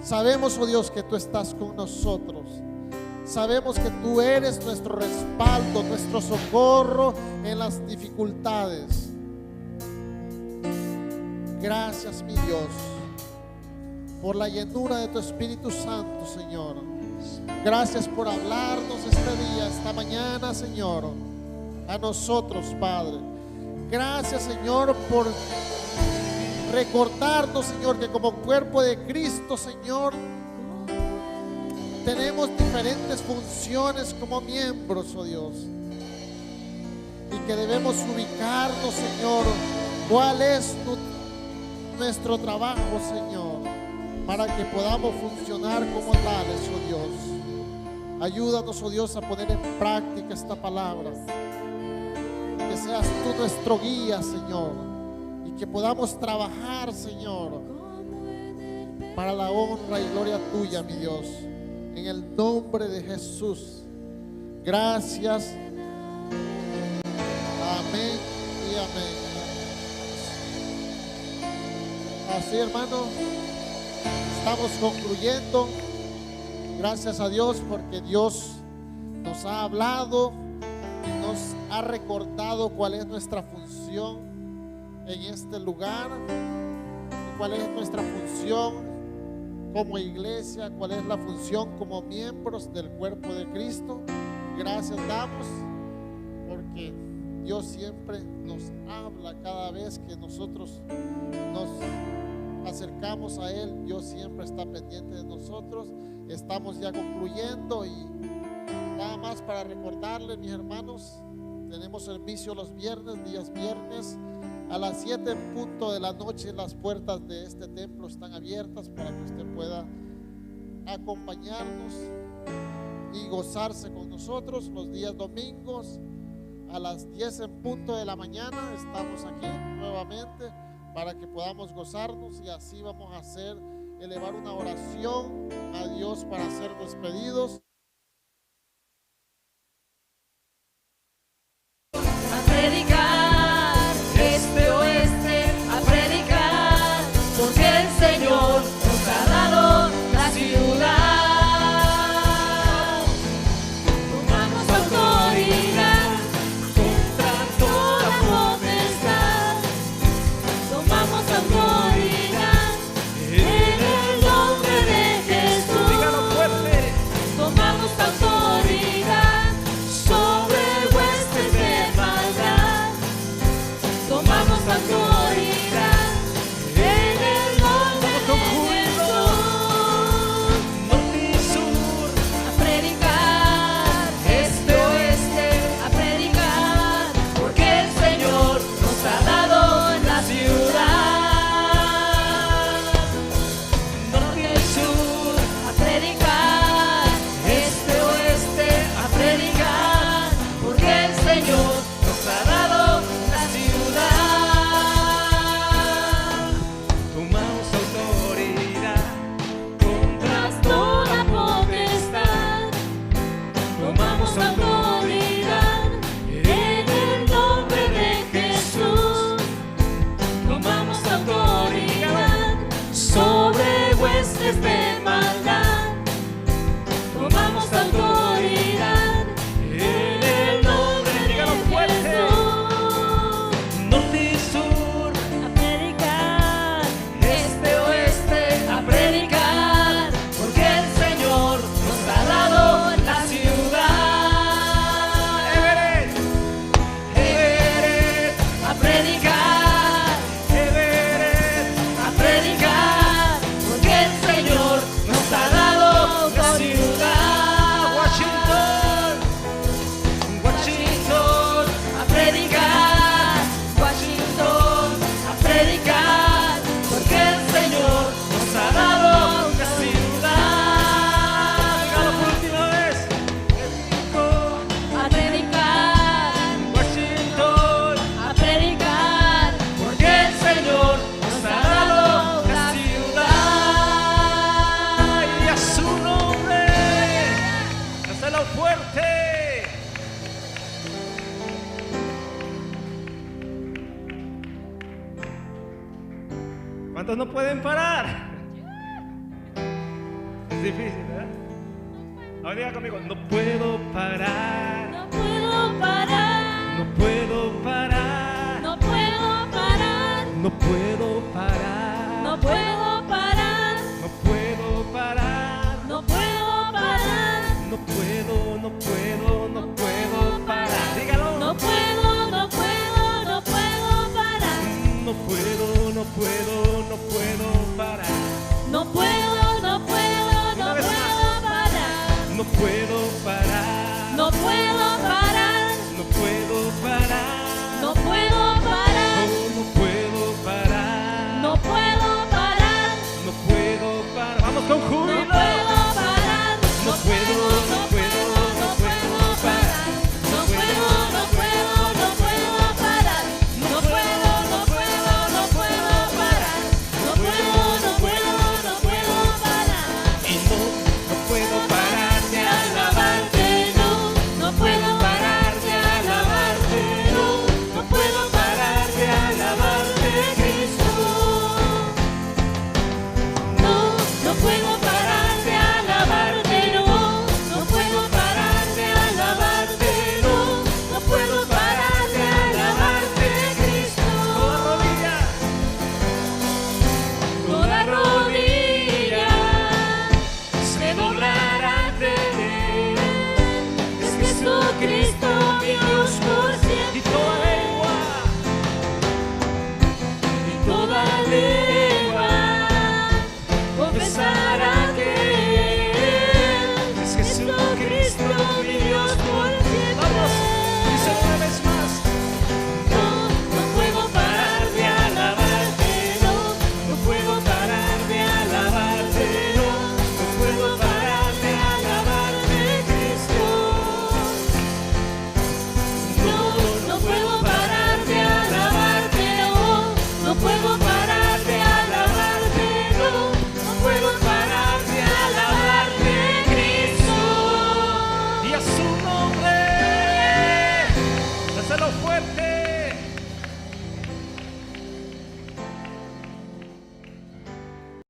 Speaker 4: Sabemos, oh Dios, que tú estás con nosotros. Sabemos que tú eres nuestro respaldo, nuestro socorro en las dificultades. Gracias, mi Dios, por la llenura de tu Espíritu Santo, Señor. Gracias por hablarnos este día, esta mañana, Señor, a nosotros, Padre. Gracias, Señor, por recordarnos, Señor, que como cuerpo de Cristo, Señor, tenemos diferentes funciones como miembros, oh Dios, y que debemos ubicarnos, Señor, cuál es nuestro trabajo, Señor, para que podamos funcionar como tales, oh Dios. Ayúdanos, oh Dios, a poner en práctica esta palabra. Que seas tú nuestro guía, Señor, y que podamos trabajar, Señor, para la honra y gloria tuya, mi Dios. En el nombre de Jesús. Gracias. Amén y amén. Así, hermano, estamos concluyendo. Gracias a Dios porque Dios nos ha hablado y nos ha recordado cuál es nuestra función en este lugar, cuál es nuestra función como iglesia, cuál es la función como miembros del cuerpo de Cristo. Gracias damos porque Dios siempre nos habla cada vez que nosotros nos acercamos a Él. Dios siempre está pendiente de nosotros. Estamos ya concluyendo y nada más para recordarles, mis hermanos, tenemos servicio los viernes, días viernes a las 7 en punto de la noche. Las puertas de este templo están abiertas para que usted pueda acompañarnos y gozarse con nosotros. Los días domingos a las 10 en punto de la mañana estamos aquí nuevamente para que podamos gozarnos, y así vamos a hacer, elevar una oración a Dios para hacer los pedidos.
Speaker 3: A predicar este oeste, a predicar, porque el Señor nos ha dado la ciudad. Tomamos autoridad contra toda potestad. Tomamos autoridad en el nombre de Jesús.
Speaker 5: Dígalo fuerte.
Speaker 3: Tomamos
Speaker 5: ¿Cuántos no pueden parar? Es difícil, ¿verdad? Ahora diga conmigo, no puedo parar.
Speaker 3: No puedo parar.
Speaker 5: No puedo parar.
Speaker 3: No puedo parar.
Speaker 5: No puedo parar.
Speaker 3: No puedo